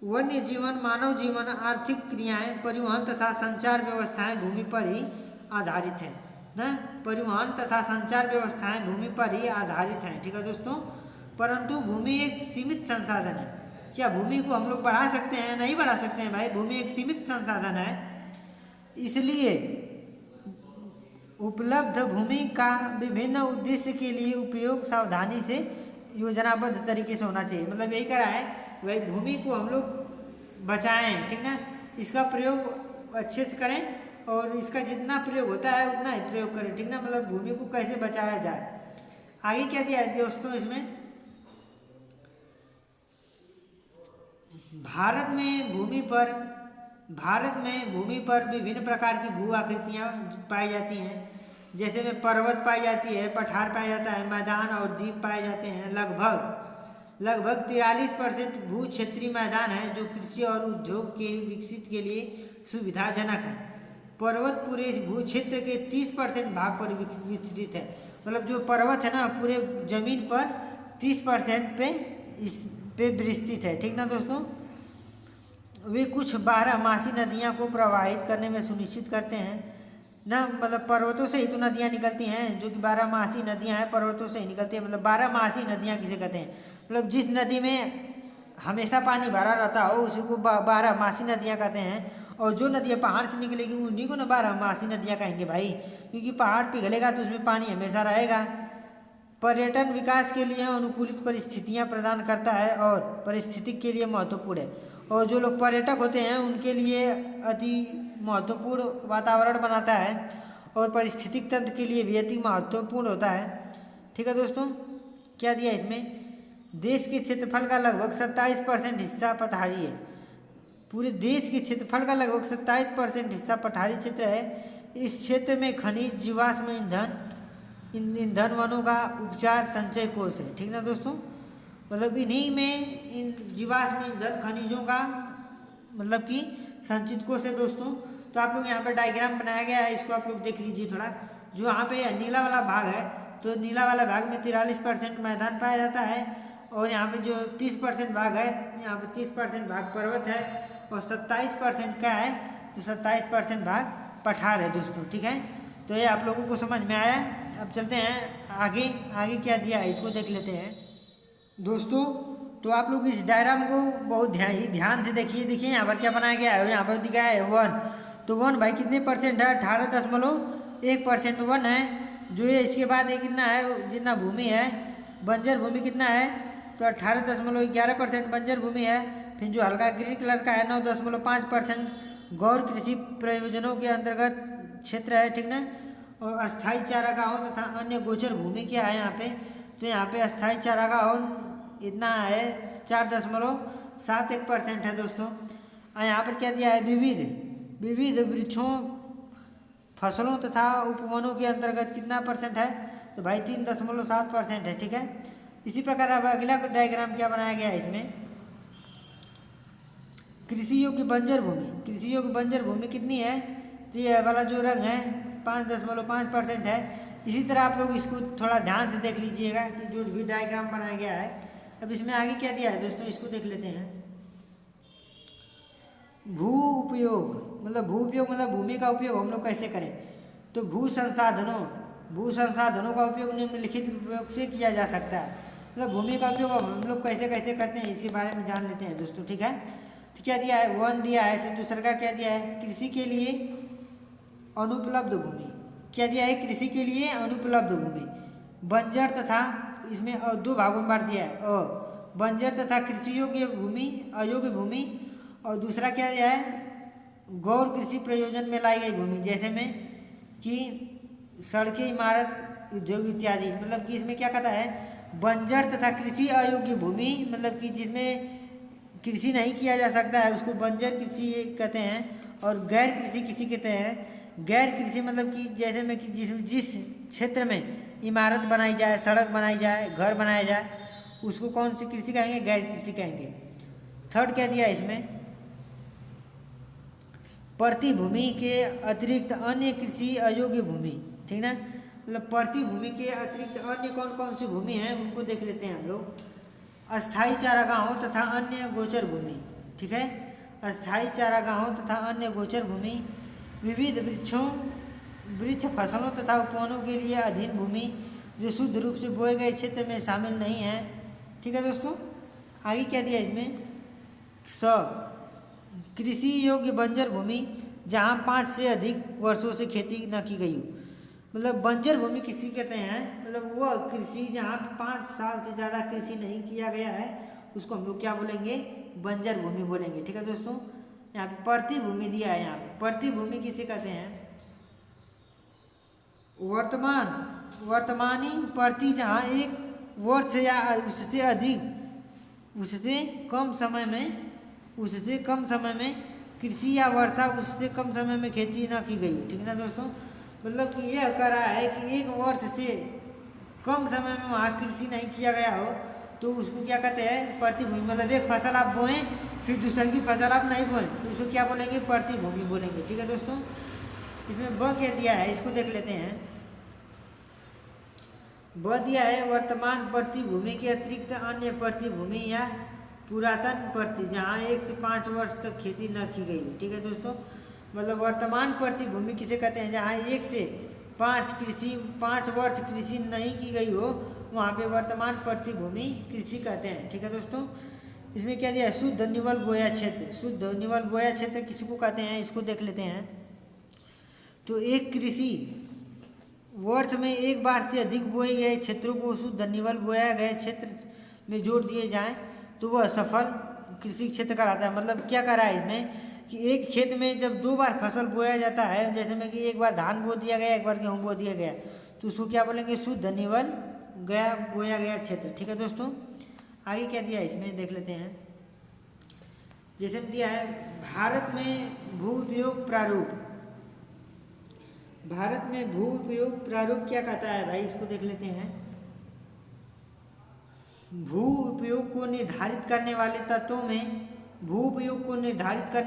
वन्य जीवन, मानव जीवन, आर्थिक क्रियाएं, परिवहन तथा संचार व्यवस्थाएं भूमि पर ही आधारित हैं ना। परिवहन तथा संचार व्यवस्थाएं भूमि पर ही आधारित हैं, ठीक है दोस्तों। परंतु भूमि एक सीमित संसाधन है। क्या भूमि को हम लोग बढ़ा सकते हैं? नहीं बढ़ा सकते हैं भाई, भूमि एक सीमित संसाधन है। इसलिए उपलब्ध भूमि का विभिन्न उद्देश्य के लिए उपयोग सावधानी से योजनाबद्ध तरीके से होना चाहिए। मतलब यही करा है भाई, भूमि को हम लोग बचाएं, ठीक ना। इसका प्रयोग अच्छे से करें और इसका जितना प्रयोग होता है उतना ही प्रयोग करें, ठीक ना। मतलब भूमि को कैसे बचाया जाए। आगे क्या दिया है दोस्तों इसमें? भारत में भूमि पर विभिन्न प्रकार की भू आकृतियाँ पाई जाती हैं। जैसे में पर्वत पाई जाती है, पठार पाया जाता है, मैदान और द्वीप पाए जाते हैं। लगभग 43% भू क्षेत्रीय मैदान है जो कृषि और उद्योग के विकसित के लिए सुविधाजनक है। पर्वत पूरे भू क्षेत्र के 30% भाग पर विस्तृत है। मतलब जो पर्वत है ना, पूरे जमीन पर 30% पे विस्तृत है, ठीक ना दोस्तों। वे कुछ 12मासी नदियाँ को प्रवाहित करने में सुनिश्चित करते हैं ना। मतलब पर्वतों से ही तो नदियाँ निकलती हैं, जो कि 12मासी नदियाँ हैं, पर्वतों से ही निकलती हैं। मतलब 12मासी नदियाँ किसे कहते हैं? मतलब जिस नदी में हमेशा पानी भरा रहता हो उसी को 12मासी नदियाँ कहते हैं। और जो नदियाँ पहाड़ से निकलेगी उन्हीं को ना 12मासी नदियाँ कहेंगे भाई, क्योंकि पहाड़ पिघलेगा तो उसमें पानी हमेशा रहेगा। पर्यटन विकास के लिए अनुकूलित परिस्थितियाँ प्रदान करता है और पारिस्थितिक के लिए महत्वपूर्ण है। और जो लोग पर्यटक होते हैं उनके लिए अति महत्वपूर्ण वातावरण बनाता है और पारिस्थितिक तंत्र के लिए भी अति महत्वपूर्ण होता है, ठीक है दोस्तों। क्या दिया इसमें? देश के क्षेत्रफल का लगभग 27% हिस्सा पठारी है। पूरे देश के क्षेत्रफल का लगभग 27% हिस्सा पठारी क्षेत्र है। इस क्षेत्र में खनिज, जीवाश्म ईंधन, वनों का उपचार, संचय कोष है, ठीक ना दोस्तों। मतलब इन्हीं में इन जीवाश्म ईंधन, खनिजों का मतलब कि संचित कोष है दोस्तों। तो आप लोग यहाँ पर डायग्राम बनाया गया है, इसको आप लोग देख लीजिए थोड़ा। जो यहाँ पे नीला वाला भाग है, तो नीला वाला भाग में 43% मैदान पाया जाता है और यहाँ पे जो 30% भाग है, यहाँ पे 30% भाग पर्वत है और 27% क्या है, तो 27% भाग पठार है दोस्तों। ठीक है, तो ये आप लोगों को समझ में आया। अब चलते हैं आगे, आगे क्या दिया है इसको देख लेते हैं दोस्तों। तो आप लोग इस डायग्राम को बहुत ध्यान से देखिए। देखिए यहाँ पर क्या बनाया गया है, यहाँ पर दिखाया है 1। तो 1 भाई कितने परसेंट है, 18.1% 1 है। जो ये इसके बाद ये कितना है, जितना भूमि है बंजर भूमि कितना है, तो 18.11% बंजर भूमि है। फिर जो हल्का ग्रीन कलर का है 9.5% गौर कृषि प्रयोजनों के अंतर्गत क्षेत्र है। ठीक ना। और अस्थायी चारागाहों तथा अन्य गोचर भूमि क्या है यहाँ पे, तो यहाँ पे अस्थायी चारागाहों इतना है 4.71% है दोस्तों। और यहाँ पर क्या दिया है, विविध वृक्षों फसलों तथा उपवनों के अंतर्गत कितना परसेंट है, तो भाई 3.7% है। ठीक है, इसी प्रकार अब अगला डायग्राम क्या बनाया गया है इसमें, कृषि योग्य बंजर भूमि। कृषि योग्य बंजर भूमि कितनी है, तो ये वाला जो रंग है 5.5% है। इसी तरह आप लोग इसको थोड़ा ध्यान से देख लीजिएगा कि जो भी डायग्राम बनाया गया है। अब इसमें आगे क्या दिया है दोस्तों, इसको देख लेते हैं। भू उपयोग मतलब भूमि का उपयोग हम लोग कैसे करें, तो भू संसाधनों का उपयोग निम्नलिखित उपयोग से किया जा सकता है। मतलब भूमि का उपयोग हम लोग कैसे कैसे करते हैं इसके बारे में जान लेते हैं दोस्तों। ठीक है, तो क्या दिया है, 1 दिया है। फिर दूसरा का क्या दिया है, कृषि के लिए अनुपलब्ध भूमि। क्या दिया है, कृषि के लिए अनुपलब्ध भूमि, बंजर तथा, इसमें 2 भागों में बांट दिया है, बंजर तथा कृषि योग्य भूमि, अयोग्य भूमि। और दूसरा क्या दिया है, गौर कृषि प्रयोजन में लाई गई भूमि, जैसे में कि सड़कें, इमारत, उद्योग इत्यादि। मतलब कि इसमें क्या कहता है, बंजर तथा कृषि अयोग्य भूमि, मतलब कि जिसमें कृषि नहीं किया जा सकता है उसको बंजर कृषि कहते हैं। और गैर कृषि किसी कहते हैं, गैर कृषि मतलब कि जैसे में कि जिस क्षेत्र में इमारत बनाई जाए, सड़क बनाई जाए, घर बनाया जाए, उसको कौन सी कृषि कहेंगे, गैर कृषि कहेंगे। थर्ड क्या दिया है इसमें, प्रति भूमि के अतिरिक्त अन्य कृषि अयोग्य भूमि। ठीक ना, मतलब प्रति भूमि के अतिरिक्त अन्य कौन कौन सी भूमि है उनको देख लेते हैं हम लोग। अस्थायी चारागाहों तथा अन्य गोचर भूमि। ठीक है, अस्थायी चारागाहों तथा अन्य गोचर भूमि, विविध वृक्ष फसलों तथा उपवनों के लिए अधीन भूमि जो शुद्ध रूप से बोए गए क्षेत्र में शामिल नहीं है। ठीक है दोस्तों, आगे क्या दिया इसमें, कृषि योग्य बंजर भूमि जहाँ 5 से अधिक वर्षों से खेती न की गई हो। मतलब बंजर भूमि किसी कहते हैं, मतलब वह कृषि जहाँ 5 साल से ज़्यादा कृषि नहीं किया गया है उसको हम लोग क्या बोलेंगे, बंजर भूमि बोलेंगे। ठीक है दोस्तों, यहाँ पे प्रति भूमि दिया है। यहाँ पे प्रति भूमि किसे कहते हैं, वर्तमानी प्रति, जहाँ 1 वर्ष या उससे अधिक, उससे कम समय में कृषि या वर्षा उससे कम समय में खेती ना की गई। ठीक ना दोस्तों, मतलब कि यह कह रहा है कि 1 वर्ष से कम समय में वहाँ कृषि नहीं किया गया हो तो उसको क्या कहते हैं, प्रतिभूमि। मतलब एक फसल आप बोएं फिर दूसरी की फसल आप नहीं बोएं तो उसको क्या बोलेंगे, प्रतिभूमि बोलेंगे। ठीक है दोस्तों, इसमें ब क्या दिया है इसको देख लेते हैं। ब दिया है, वर्तमान प्रतिभूमि के अतिरिक्त अन्य प्रतिभूमि या पुरातन प्रति जहाँ 1 से 5 वर्ष तक खेती न की गई हो। ठीक है दोस्तों, मतलब वर्तमान प्रतिभूमि किसे कहते हैं, जहाँ 1 से 5 वर्ष कृषि नहीं की गई हो वहाँ पे वर्तमान प्रतिभूमि कृषि कहते हैं। ठीक है दोस्तों, इसमें क्या दिया है, शुद्ध निवल बोया क्षेत्र। शुद्ध निवल बोया क्षेत्र किसी को कहते हैं इसको देख लेते हैं। तो एक कृषि वर्ष में 1 बार से अधिक बोए गए क्षेत्रों को शुद्ध निवल बोया गए क्षेत्र में जोड़ दिए जाएँ तो वह सफल कृषि क्षेत्र कहलाता है। मतलब क्या कर रहा है इसमें कि एक खेत में जब 2 बार फसल बोया जाता है, जैसे में कि 1 बार धान बो दिया गया, 1 बार गेहूँ बो दिया गया, तो उसको क्या बोलेंगे, शुद्ध निवल बोया गया क्षेत्र। ठीक है दोस्तों, आगे क्या दिया है इसमें देख लेते हैं। जैसे में दिया है, भारत में भू उपयोग प्रारूप। भारत में भू उपयोग प्रारूप क्या कहता है भाई, इसको देख लेते हैं। भू उपयोग को निर्धारित करने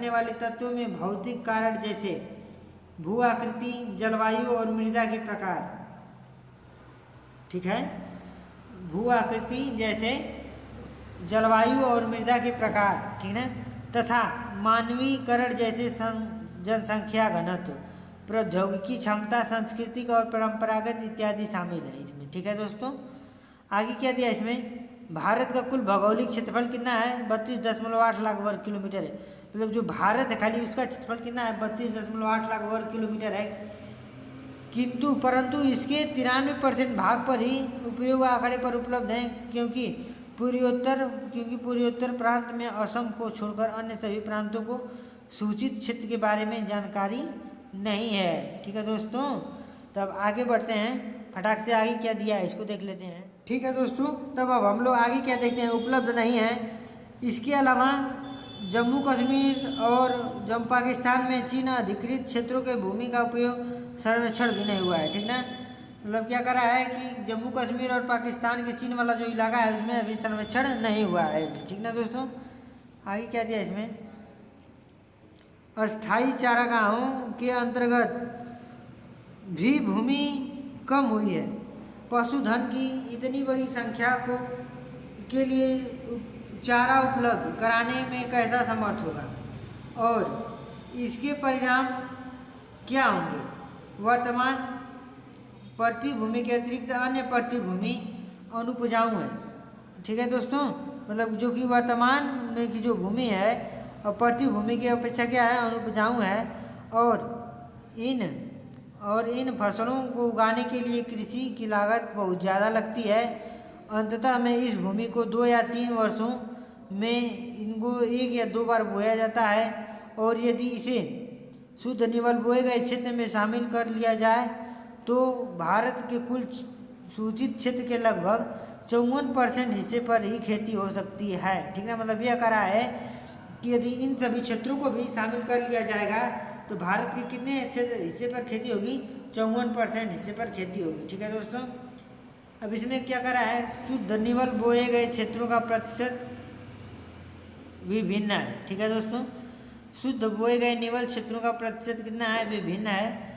वाले तत्वों में भौतिक कारण जैसे भू आकृति, जलवायु और मृदा के प्रकार। ठीक है, भू आकृति जैसे जलवायु और मृदा के प्रकार, ठीक है, तथा मानवीकरण जैसे जनसंख्या घनत्व, प्रौद्योगिकी क्षमता, सांस्कृतिक और परंपरागत इत्यादि शामिल है इसमें। ठीक है दोस्तों, आगे क्या दिया इसमें, भारत का कुल भौगोलिक क्षेत्रफल कितना है, 32.8 लाख वर्ग किलोमीटर है। मतलब जो भारत है खाली उसका क्षेत्रफल कितना है, 32.8 लाख वर्ग किलोमीटर है। किंतु परंतु इसके 93% भाग पर ही उपयोग आंकड़े पर उपलब्ध हैं, क्योंकि पूर्वोत्तर प्रांत में असम को छोड़कर अन्य सभी प्रांतों को सूचित क्षेत्र के बारे में जानकारी नहीं है। ठीक है दोस्तों, तब आगे बढ़ते हैं, फटाक से आगे क्या दिया है इसको देख लेते हैं। ठीक है दोस्तों, तब अब हम लोग आगे क्या देखते हैं, उपलब्ध नहीं है। इसके अलावा जम्मू कश्मीर और जम्मू पाकिस्तान में चीन अधिकृत क्षेत्रों के भूमि का उपयोग सर्वेक्षण भी नहीं हुआ है। ठीक ना, मतलब क्या करा है कि जम्मू कश्मीर और पाकिस्तान के चीन वाला जो इलाका है उसमें अभी सर्वेक्षण नहीं हुआ है। ठीक ना दोस्तों, आगे क्या दिया इसमें, अस्थायी चारागाहों के अंतर्गत भी भूमि कम हुई है। पशुधन की इतनी बड़ी संख्या के लिए चारा उपलब्ध कराने में कैसा समर्थ होगा और इसके परिणाम क्या होंगे। वर्तमान प्रतिभूमि के अतिरिक्त अन्य प्रतिभूमि अनुपजाऊ है। ठीक है दोस्तों, मतलब जो कि वर्तमान में की जो भूमि है और प्रतिभूमि की अपेक्षा क्या है, अनुपजाऊ है। और इन फसलों को उगाने के लिए कृषि की लागत बहुत ज़्यादा लगती है। अंततः में इस भूमि को 2 या 3 वर्षों में इनको 1 या 2 बार बोया जाता है, और यदि इसे शुद्ध निवल बोए गए क्षेत्र में शामिल कर लिया जाए तो भारत के कुल सूचित क्षेत्र के लगभग 54% हिस्से पर ही खेती हो सकती है। ठीक है, मतलब यह करा है कि यदि इन सभी क्षेत्रों को भी शामिल कर लिया जाएगा तो भारत के कितने हिस्से पर खेती होगी, 54% हिस्से पर खेती होगी। ठीक है दोस्तों, अब इसमें क्या करा है, शुद्ध निवल बोए गए क्षेत्रों का प्रतिशत विभिन्न है। ठीक है दोस्तों, शुद्ध बोए गए निवल क्षेत्रों का प्रतिशत कितना है, विभिन्न है।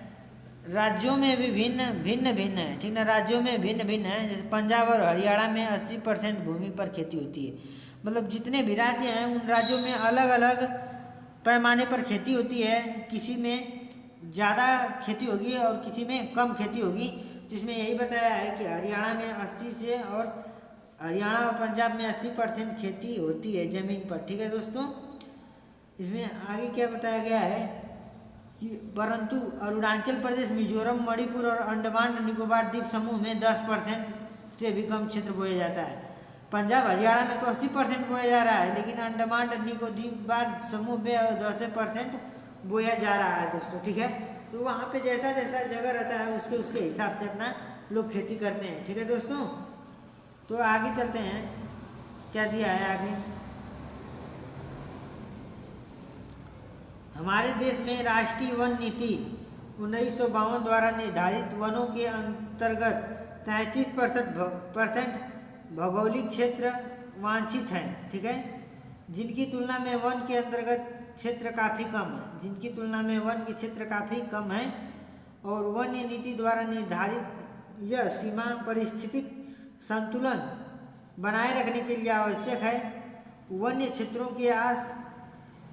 राज्यों में भी भिन्न है। ठीक ना, राज्यों में भिन्न है। जैसे पंजाब और हरियाणा में 80% भूमि पर खेती होती है। मतलब जितने भी राज्य हैं उन राज्यों में अलग अलग पैमाने पर खेती होती है। किसी में ज़्यादा खेती होगी और किसी में कम खेती होगी। जिसमें यही बताया है कि हरियाणा में 80 से और हरियाणा और पंजाब में 80% खेती होती है ज़मीन पर। ठीक है दोस्तों, इसमें आगे क्या बताया गया है कि परंतु अरुणाचल प्रदेश, मिजोरम, मणिपुर और अंडमान निकोबार द्वीप समूह में 10% से भी कम क्षेत्र बोया जाता है। पंजाब हरियाणा में तो 80% बोया जा रहा है, लेकिन अंडमान निकोबार समूह में 10% बोया जा रहा है दोस्तों। ठीक है, तो वहाँ पे जैसा जैसा जगह रहता है उसके हिसाब से अपना लोग खेती करते हैं। ठीक है दोस्तों, तो आगे चलते हैं, क्या दिया है आगे। हमारे देश में राष्ट्रीय वन नीति 1952 द्वारा निर्धारित वनों के अंतर्गत 33% भौगोलिक क्षेत्र वांछित है। ठीक है, जिनकी तुलना में वन के अंतर्गत क्षेत्र काफ़ी कम है। और वन्य नीति द्वारा निर्धारित यह सीमा पारिस्थितिक संतुलन बनाए रखने के लिए आवश्यक है। वन्य क्षेत्रों के आस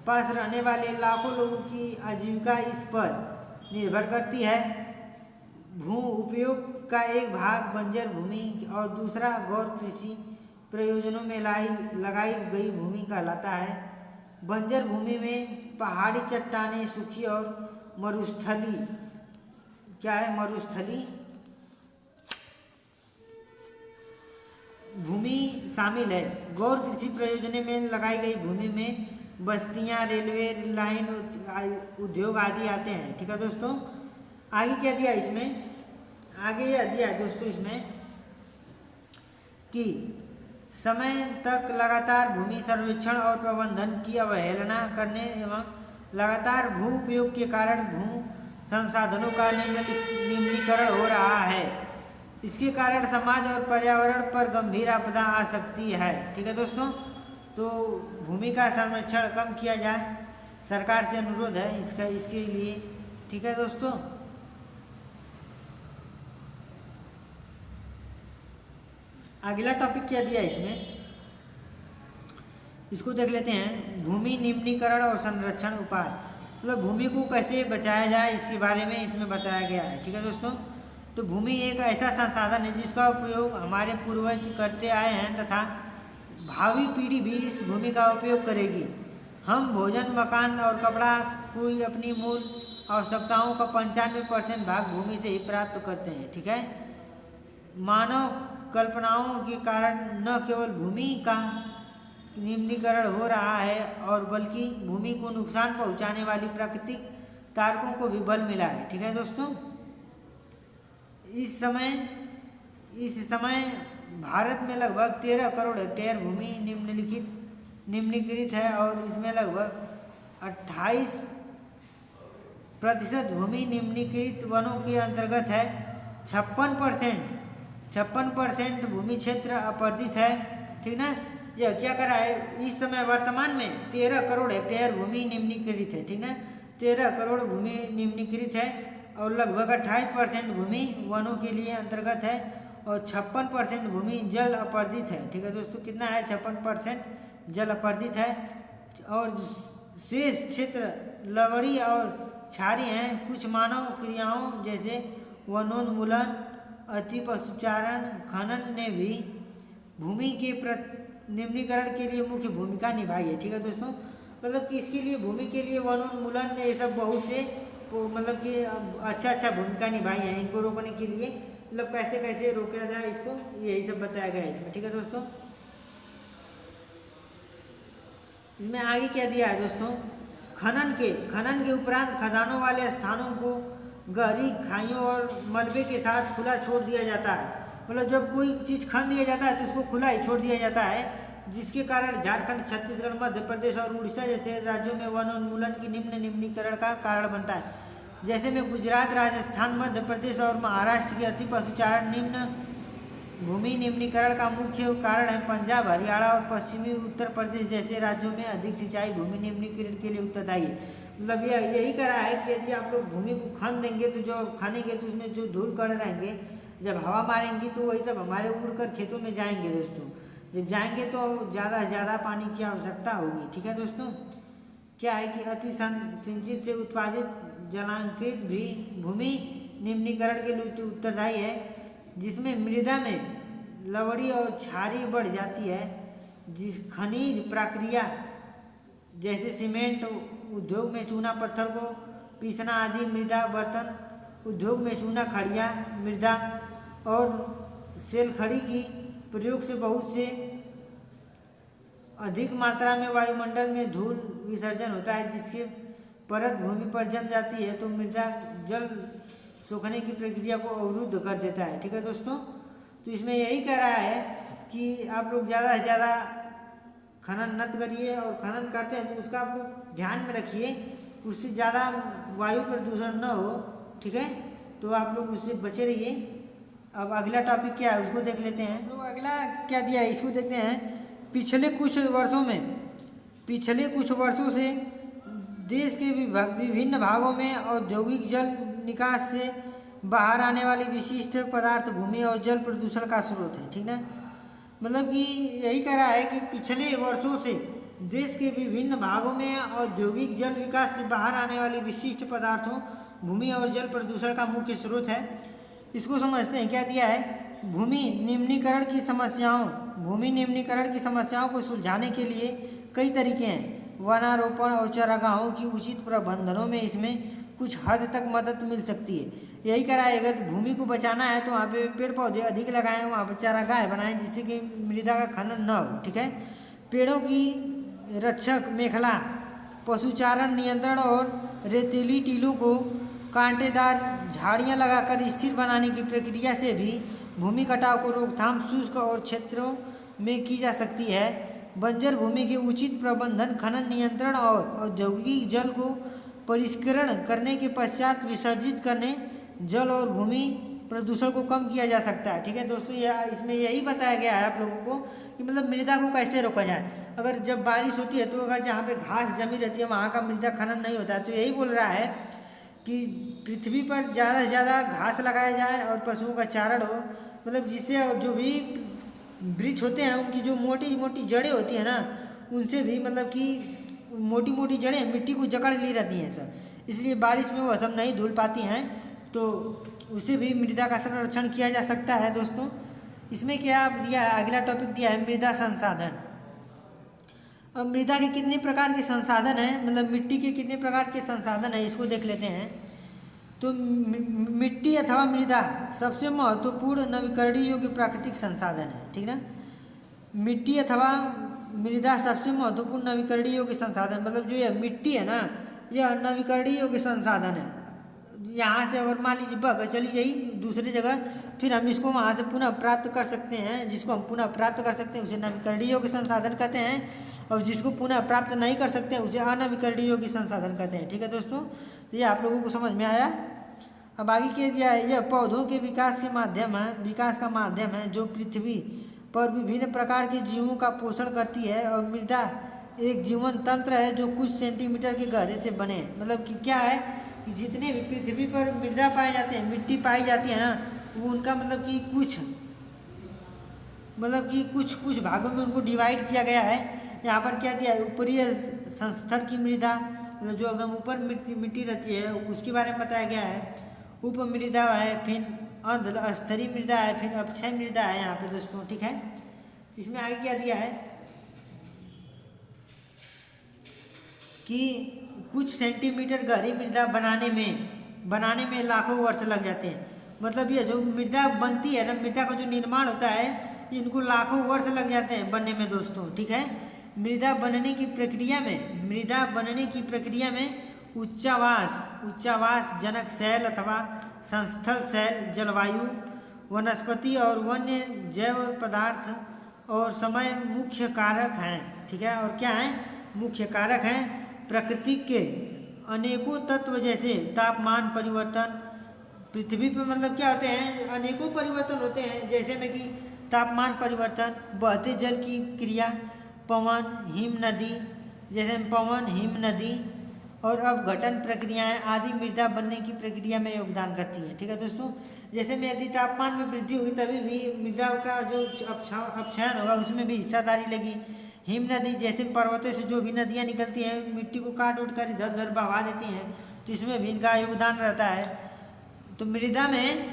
पास रहने वाले लाखों लोगों की आजीविका इस पर निर्भर करती है। भू उपयोग का एक भाग बंजर भूमि और दूसरा गौर कृषि प्रयोजनों में लगाई गई भूमि कहलाता है। बंजर भूमि में पहाड़ी चट्टानें, सूखी और मरुस्थली भूमि शामिल है। गौर कृषि प्रयोजनों में लगाई गई भूमि में बस्तियां, रेलवे लाइन, उद्योग आदि आते हैं। ठीक है दोस्तों, आगे क्या दिया इसमें, आगे यह दिया है दोस्तों इसमें कि समय तक लगातार भूमि सर्वेक्षण और प्रबंधन की अवहेलना करने एवं लगातार भू उपयोग के कारण भू संसाधनों का निम्नीकरण हो रहा है। इसके कारण समाज और पर्यावरण पर गंभीर आपदा आ सकती है। ठीक है दोस्तों, तो भूमि का संरक्षण कम किया जाए, सरकार से अनुरोध है इसके लिए। ठीक है दोस्तों, अगला टॉपिक क्या दिया इसमें, इसको देख लेते हैं। भूमि निम्नीकरण और संरक्षण उपाय, मतलब भूमि को कैसे बचाया जाए इसके बारे में इसमें बताया गया है। ठीक है दोस्तों, तो भूमि एक ऐसा संसाधन है जिसका उपयोग हमारे पूर्वज करते आए हैं तथा भावी पीढ़ी भी इस भूमि का उपयोग करेगी। हम भोजन, मकान और कपड़ा कोई अपनी मूल आवश्यकताओं का 95% भाग भूमि से ही प्राप्त करते हैं। ठीक है, मानव कल्पनाओं के कारण न केवल भूमि का निम्नीकरण हो रहा है और बल्कि भूमि को नुकसान पहुंचाने वाली प्राकृतिक कारकों को भी बल मिला है। ठीक है दोस्तों, इस समय भारत में लगभग 13 करोड़ हेक्टेयर भूमि निम्नीकृत है और इसमें लगभग 28% भूमि निम्नीकृत वनों के अंतर्गत है। 56% भूमि क्षेत्र अपरदित है। ठीक ना, यह क्या करा है, इस समय वर्तमान में 13 करोड़ हेक्टेयर भूमि निम्नीकृत है। ठीक ना, 13 करोड़ भूमि निम्नीकृत है और लगभग 28% भूमि वनों के लिए अंतर्गत है और 56% भूमि जल अपरदित है। ठीक है दोस्तों, कितना है, 56% जल अपरदित है और शेष क्षेत्र लवड़ी और क्षारीय हैं। कुछ मानव क्रियाओं जैसे वनोन्मूलन, अति पशुचारण, खनन ने भी भूमि के निम्नीकरण के लिए मुख्य भूमिका निभाई है। ठीक है दोस्तों, मतलब कि इसके लिए भूमि के लिए वनोन्मूलन ये सब बहुत से मतलब कि अच्छा भूमिका निभाई है। इनको रोकने के लिए मतलब कैसे कैसे रोका जाए इसको, यही सब बताया गया है इसमें। ठीक है दोस्तों, इसमें आगे क्या दिया है दोस्तों, खनन के उपरांत खदानों वाले स्थानों को गहरी खाइयों और मलबे के साथ खुला छोड़ दिया जाता है। मतलब जब कोई चीज़ खन दिया जाता है तो उसको खुला ही छोड़ दिया जाता है, जिसके कारण झारखंड, छत्तीसगढ़, मध्य प्रदेश और उड़ीसा जैसे राज्यों में वनोन्मूलन की निम्नीकरण का कारण बनता है। जैसे में गुजरात, राजस्थान, मध्य प्रदेश और महाराष्ट्र के अति पशुचारण भूमि निम्नीकरण का मुख्य कारण है। पंजाब, हरियाणा और पश्चिमी उत्तर प्रदेश जैसे राज्यों में अधिक सिंचाई भूमि निम्नीकरण के लिए उत्तरदायी है। मतलब यही करा है कि यदि आप लोग भूमि को खन देंगे तो जो खनेंगे तो उसमें जो धूल कण रहेंगे, जब हवा मारेंगी तो वही सब हमारे उड़कर खेतों में जाएंगे दोस्तों। जब जाएंगे तो ज़्यादा से ज़्यादा पानी की आवश्यकता होगी। ठीक है दोस्तों, क्या है कि अति सिंचित से उत्पादित जलांकित भी भूमि निम्नीकरण के लिए उत्तरदायी है, जिसमें मृदा में लवड़ी और क्षारीय बढ़ जाती है। जिस खनिज प्रक्रिया जैसे सीमेंट उद्योग में चूना पत्थर को पीसना आदि, मृदा बर्तन उद्योग में चूना खड़िया मृदा और सेल खड़ी की प्रयोग से बहुत से अधिक मात्रा में वायुमंडल में धूल विसर्जन होता है, जिसके परत भूमि पर जम जाती है तो मृदा जल सूखने की प्रक्रिया को अवरुद्ध कर देता है। ठीक है दोस्तों, तो इसमें यही कह रहा है कि आप लोग ज़्यादा से ज़्यादा खनन मत करिए और खनन करते हैं तो उसका आप लोग ध्यान में रखिए, उससे ज़्यादा वायु प्रदूषण न हो। ठीक है, तो आप लोग उससे बचे रहिए। अब अगला टॉपिक क्या है उसको देख लेते हैं। लोग अगला क्या दिया है इसको देखते हैं। पिछले कुछ वर्षों से देश के विभिन्न भागों में औद्योगिक जल निकास से बाहर आने वाली विशिष्ट पदार्थ भूमि और जल प्रदूषण का स्रोत है। ठीक ना, मतलब कि यही कह रहा है कि पिछले वर्षों से देश के विभिन्न भागों में औद्योगिक जल विकास से बाहर आने वाली विशिष्ट पदार्थों भूमि और जल प्रदूषण का मुख्य स्रोत है। इसको समझते हैं। क्या दिया है, भूमि निम्नीकरण की समस्याओं को सुलझाने के लिए कई तरीके हैं। वनारोपण और चारागाहों की उचित प्रबंधनों में इसमें कुछ हद तक मदद मिल सकती है। यही करा है, अगर भूमि को बचाना है तो वहाँ पे पेड़ पौधे अधिक लगाएं, वहाँ पर चारागाह बनाएं जिससे कि मृदा का खनन न हो। ठीक है, पेड़ों की रक्षक मेखला, पशुचारण नियंत्रण और रेतीली टीलों को कांटेदार झाड़ियाँ लगाकर स्थिर बनाने की प्रक्रिया से भी भूमि कटाव को रोकथाम शुष्क और क्षेत्रों में की जा सकती है। बंजर भूमि के उचित प्रबंधन, खनन नियंत्रण और औद्योगिक जल को परिष्करण करने के पश्चात विसर्जित करने जल और भूमि प्रदूषण को कम किया जा सकता है। ठीक है दोस्तों, यह इसमें यही बताया गया है आप लोगों को कि मतलब मृदा को कैसे रोका जाए। अगर जब बारिश होती है तो अगर जहाँ पे घास जमी रहती है वहाँ का मृदा खनन नहीं होता है, तो यही बोल रहा है कि पृथ्वी पर ज़्यादा से ज़्यादा घास लगाया जाए और पशुओं का चारण हो, मतलब जिससे जो भी वृक्ष होते हैं उनकी जो मोटी मोटी जड़ें होती हैं ना, उनसे भी मतलब कि मोटी मोटी जड़ें मिट्टी को जकड़ ली रहती हैं सर, इसलिए बारिश में वो सब नहीं धुल पाती हैं, तो उसे भी मृदा का संरक्षण किया जा सकता है दोस्तों। इसमें क्या दिया है, अगला टॉपिक दिया है मृदा संसाधन। अब मृदा के कितने प्रकार के संसाधन हैं, मतलब मिट्टी के कितने प्रकार के संसाधन हैं, इसको देख लेते हैं। तो मिट्टी अथवा मृदा सबसे महत्वपूर्ण नवीकरणीय योग्य प्राकृतिक संसाधन है, ठीक ना। मिट्टी अथवा मृदा सबसे महत्वपूर्ण नवीकरणीय योग्य संसाधन, मतलब जो यह मिट्टी है ना, यह नवीकरणीय योग्य संसाधन है। यहाँ से अगर मान लीजिए बह चली गई दूसरी जगह, फिर हम इसको वहाँ से पुनः प्राप्त कर सकते हैं, जिसको हम पुनः प्राप्त कर सकते हैं उसे नवीकरणीय योग्य संसाधन कहते हैं, और जिसको पुनः प्राप्त नहीं कर सकते हैं उसे अनवीकरणीय योग्य संसाधन कहते हैं, ठीक है दोस्तों। तो ये आप लोगों को समझ में आया। अब आगे क्या दिया है, यह पौधों के विकास का माध्यम है जो पृथ्वी पर विभिन्न प्रकार के जीवों का पोषण करती है, और मृदा एक जीवन तंत्र है जो कुछ सेंटीमीटर के गहरे से बने। मतलब कि क्या है कि जितने भी पृथ्वी पर मृदा पाए जाते हैं, मिट्टी पाई जाती है ना, वो उनका मतलब कि कुछ भागों में उनको डिवाइड किया गया है। यहाँ पर क्या दिया है, ऊपरी संस्तर की मृदा, मतलब जो एकदम ऊपर मिट्टी रहती है उसके बारे में बताया गया है। उप मृदा है, फिर अंध स्तरीय मृदा है, फिर अपक्षय मृदा है यहाँ पे दोस्तों, ठीक है। इसमें आगे क्या दिया है कि कुछ सेंटीमीटर गहरी मृदा बनाने में लाखों वर्ष लग जाते हैं। मतलब ये जो मृदा बनती है ना, मृदा का जो निर्माण होता है, इनको लाखों वर्ष लग जाते हैं बनने में दोस्तों, ठीक है। मृदा बनने की प्रक्रिया में उच्चावास जनक शैल अथवा संस्थल शैल, जलवायु, वनस्पति और वन्य जैव पदार्थ और समय मुख्य कारक हैं, ठीक है। और क्या है, मुख्य कारक हैं। प्रकृति के अनेकों तत्व जैसे तापमान परिवर्तन, पृथ्वी पर मतलब क्या होते हैं, अनेकों परिवर्तन होते हैं, जैसे में कि तापमान परिवर्तन, बहते जल की क्रिया, पवन हिम नदी और अपघटन प्रक्रियाएं आदि मृदा बनने की प्रक्रिया में योगदान करती हैं, ठीक है दोस्तों। जैसे में यदि तापमान में वृद्धि होगी तभी भी मृदा का जो अपक्षयन होगा उसमें भी हिस्सादारी लेगी। हिम नदी जैसे पर्वतों से जो भी नदियाँ निकलती हैं, मिट्टी को काट उठ कर इधर उधर बहा देती हैं, तो इसमें भी इनका योगदान रहता है। तो मृदा में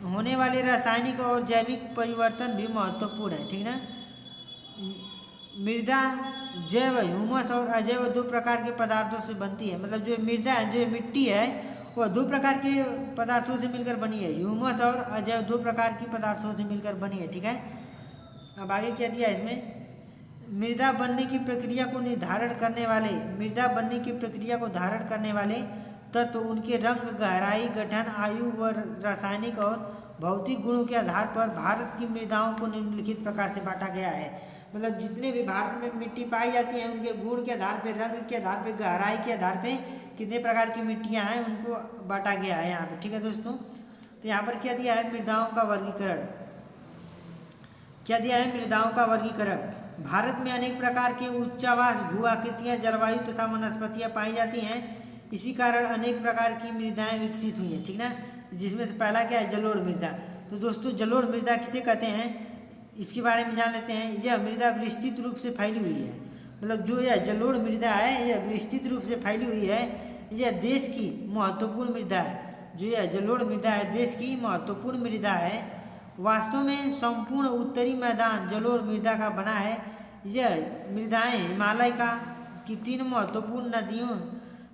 होने वाले रासायनिक और जैविक परिवर्तन भी महत्वपूर्ण है, ठीक ना। मृदा जैव, ह्यूमस और अजैव दो प्रकार के पदार्थों से बनती है। मतलब जो मृदा है, जो मिट्टी है, वह दो प्रकार के पदार्थों से मिलकर बनी है। ह्यूमस और अजैव दो प्रकार की पदार्थों से मिलकर बनी है, ठीक है। अब आगे क्या दिया है इसमें, मृदा बनने की प्रक्रिया को धारण करने वाले तत्व उनके रंग, गहराई, गठन, आयु व रासायनिक और भौतिक गुणों के आधार पर भारत की मृदाओं को निम्नलिखित प्रकार से बांटा गया है। मतलब जितने भी भारत में मिट्टी पाई जाती हैं उनके गुण के आधार पे, रंग के आधार पे, गहराई के आधार पे कितने प्रकार की मिट्टियाँ हैं उनको बांटा गया है यहाँ पे, ठीक है दोस्तों। तो यहाँ पर क्या दिया है, मृदाओं का वर्गीकरण। भारत में अनेक प्रकार के उच्चावास, भू आकृतियाँ, जलवायु तथा वनस्पतियाँ पाई जाती हैं। इसी कारण अनेक प्रकार की मृदाएं विकसित हुई हैं, ठीक ना। जिसमें से पहला क्या है, जलोढ़ मृदा। तो दोस्तों जलोढ़ मृदा किसे कहते हैं, इसके बारे में जान लेते हैं। यह मृदा विस्तृत रूप से फैली हुई है। मतलब जो यह जलोढ़ मृदा है, यह विस्तृत रूप से फैली हुई है। यह देश की महत्वपूर्ण मृदा है। जो यह जलोढ़ मृदा है, देश की महत्वपूर्ण मृदा है। वास्तव में संपूर्ण उत्तरी मैदान जलोढ़ मृदा का बना है। यह मृदाएं हिमालय की 3 महत्वपूर्ण नदियों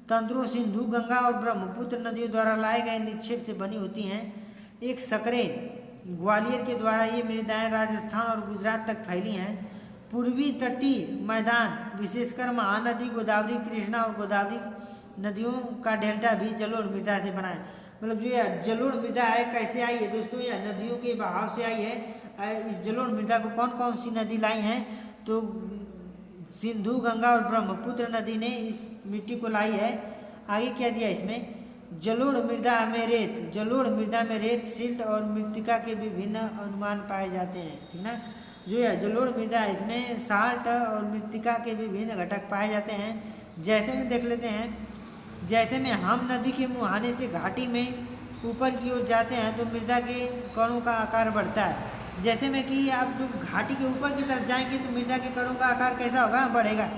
तंत्रों, सिंधु, गंगा और ब्रह्मपुत्र नदियों द्वारा लाए गए निक्षेप से बनी होती हैं। एक सकरे ग्वालियर के द्वारा ये मृदाएं राजस्थान और गुजरात तक फैली हैं। पूर्वी तटीय मैदान विशेषकर महानदी, गोदावरी, कृष्णा और गोदावरी नदियों का डेल्टा भी जलोढ़ मृदा से बना है। मतलब जो यह जलोढ़ मृदा है कैसे आई है दोस्तों, यह नदियों के बहाव से आई है। इस जलोढ़ मृदा को कौन कौन सी नदी लाई हैं, तो सिंधु, गंगा और ब्रह्मपुत्र नदी ने इस मिट्टी को लाई है। आगे क्या दिया इसमें, जलोढ़ मृदा में रेत, सिल्ट और मृत्तिका के विभिन्न अनुमान पाए जाते हैं, ठीक ना। जो यह जलोढ़ मृदा है इसमें साल्ट और मृत्तिका के विभिन्न घटक पाए जाते हैं। जैसे में देख लेते हैं, जैसे में हम नदी के मुहाने से घाटी में ऊपर की ओर जाते हैं तो मृदा के कणों का आकार बढ़ता है। जैसे में कि आप जो घाटी के ऊपर की तरफ जाएंगे तो मृदा के कणों का आकार कैसा होगा, बढ़ेगा।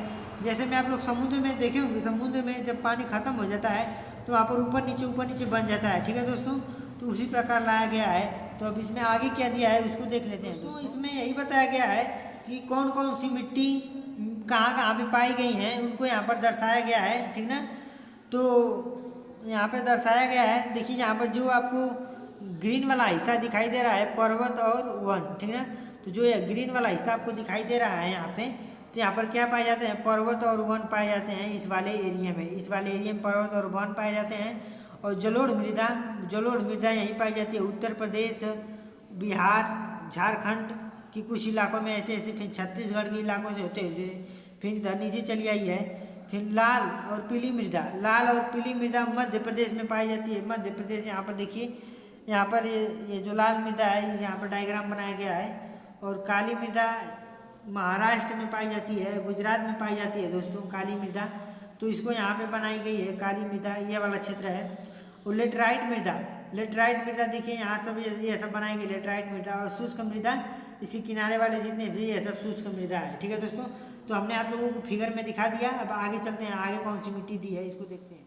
जैसे मैं आप लोग समुद्र में देखे होंगे, समुद्र में जब पानी खत्म हो जाता है तो वहाँ पर ऊपर नीचे बन जाता है। ठीक है दोस्तों, तो उसी प्रकार लाया गया है। तो अब इसमें आगे क्या दिया है उसको देख लेते हैं दोस्तों। इसमें यही बताया गया है कि कौन कौन सी मिट्टी कहाँ कहाँ पे पाई गई हैं, उनको यहाँ पर दर्शाया गया है। ठीक ना, तो यहाँ पे दर्शाया गया है। देखिए यहाँ पर जो आपको ग्रीन वाला हिस्सा दिखाई दे रहा है पर्वत और वन। ठीक ना, तो जो ये ग्रीन वाला हिस्सा आपको दिखाई दे रहा है यहाँ पे, तो यहाँ पर क्या पाए जाते हैं, पर्वत और वन पाए जाते हैं इस वाले एरिया में। इस वाले एरिया में पर्वत और वन पाए जाते हैं। और जलोढ़ मृदा यहीं पाई जाती है उत्तर प्रदेश, बिहार, झारखंड की कुछ इलाकों में ऐसे, फिर छत्तीसगढ़ के इलाकों से होते हुए फिर इधर नीचे चली आई है। फिर लाल और पीली मृदा मध्य प्रदेश में पाई जाती है। मध्य प्रदेश, यहाँ पर देखिए, यहाँ पर ये जो लाल मृदा है यहाँ पर डायग्राम बनाया गया है। और काली मृदा महाराष्ट्र में पाई जाती है, गुजरात में पाई जाती है दोस्तों काली मृदा, तो इसको यहाँ पे बनाई गई है काली मृदा, ये वाला क्षेत्र है। और लेटराइट मृदा देखिए यहाँ सब ये सब बनाई गई लेटराइट मृदा। और शुष्क मृदा, इसी किनारे वाले जितने भी ये सब शुष्क मृदा है। ठीक है दोस्तों, तो हमने आप लोगों को फिगर में दिखा दिया। अब आगे चलते हैं, आगे कौन सी मिट्टी दी है इसको देखते हैं।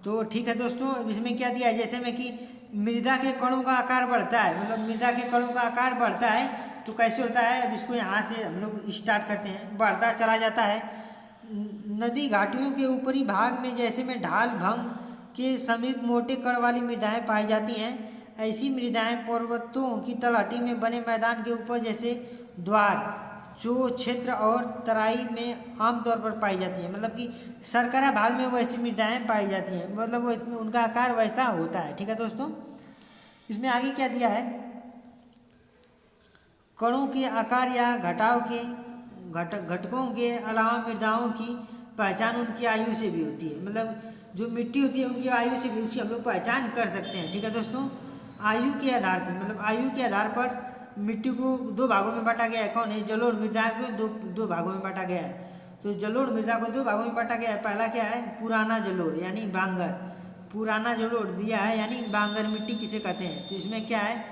तो ठीक है दोस्तों, अब इसमें क्या दिया है, जैसे में कि मृदा के कणों का आकार बढ़ता है, मतलब मृदा के कणों का आकार बढ़ता है तो कैसे होता है, अब इसको यहाँ से हम लोग स्टार्ट करते हैं। बढ़ता चला जाता है। नदी घाटियों के ऊपरी भाग में जैसे में ढाल भंग के समीप मोटे कण वाली मृदाएं पाई जाती हैं। ऐसी मृदाएं पर्वतों की तलहटी में बने मैदान के ऊपर जैसे द्वार, जो क्षेत्र और तराई में आमतौर पर पाई जाती है। मतलब कि सरकरा भाग में वैसी मृदाएं पाई जाती हैं, मतलब वो उनका आकार वैसा होता है। ठीक है दोस्तों, इसमें आगे क्या दिया है, कणों के आकार या घटाव के घटकों के अलावा मृदाओं की पहचान उनकी आयु से भी होती है। मतलब जो मिट्टी होती है उनकी आयु से भी उसकी हम लोग पहचान कर सकते हैं। ठीक है दोस्तों, आयु के आधार पर, मतलब आयु के आधार पर मिट्टी को दो भागों में बांटा गया है। कौन है, जलोढ़ मृदा को दो भागों में बांटा गया है। तो जलोढ़ मृदा को दो भागों में बांटा गया है। पहला क्या है, पुराना जलोढ़ यानी बांगर, पुराना जलोढ़ दिया है यानी बांगर मिट्टी किसे कहते हैं। तो इसमें क्या है,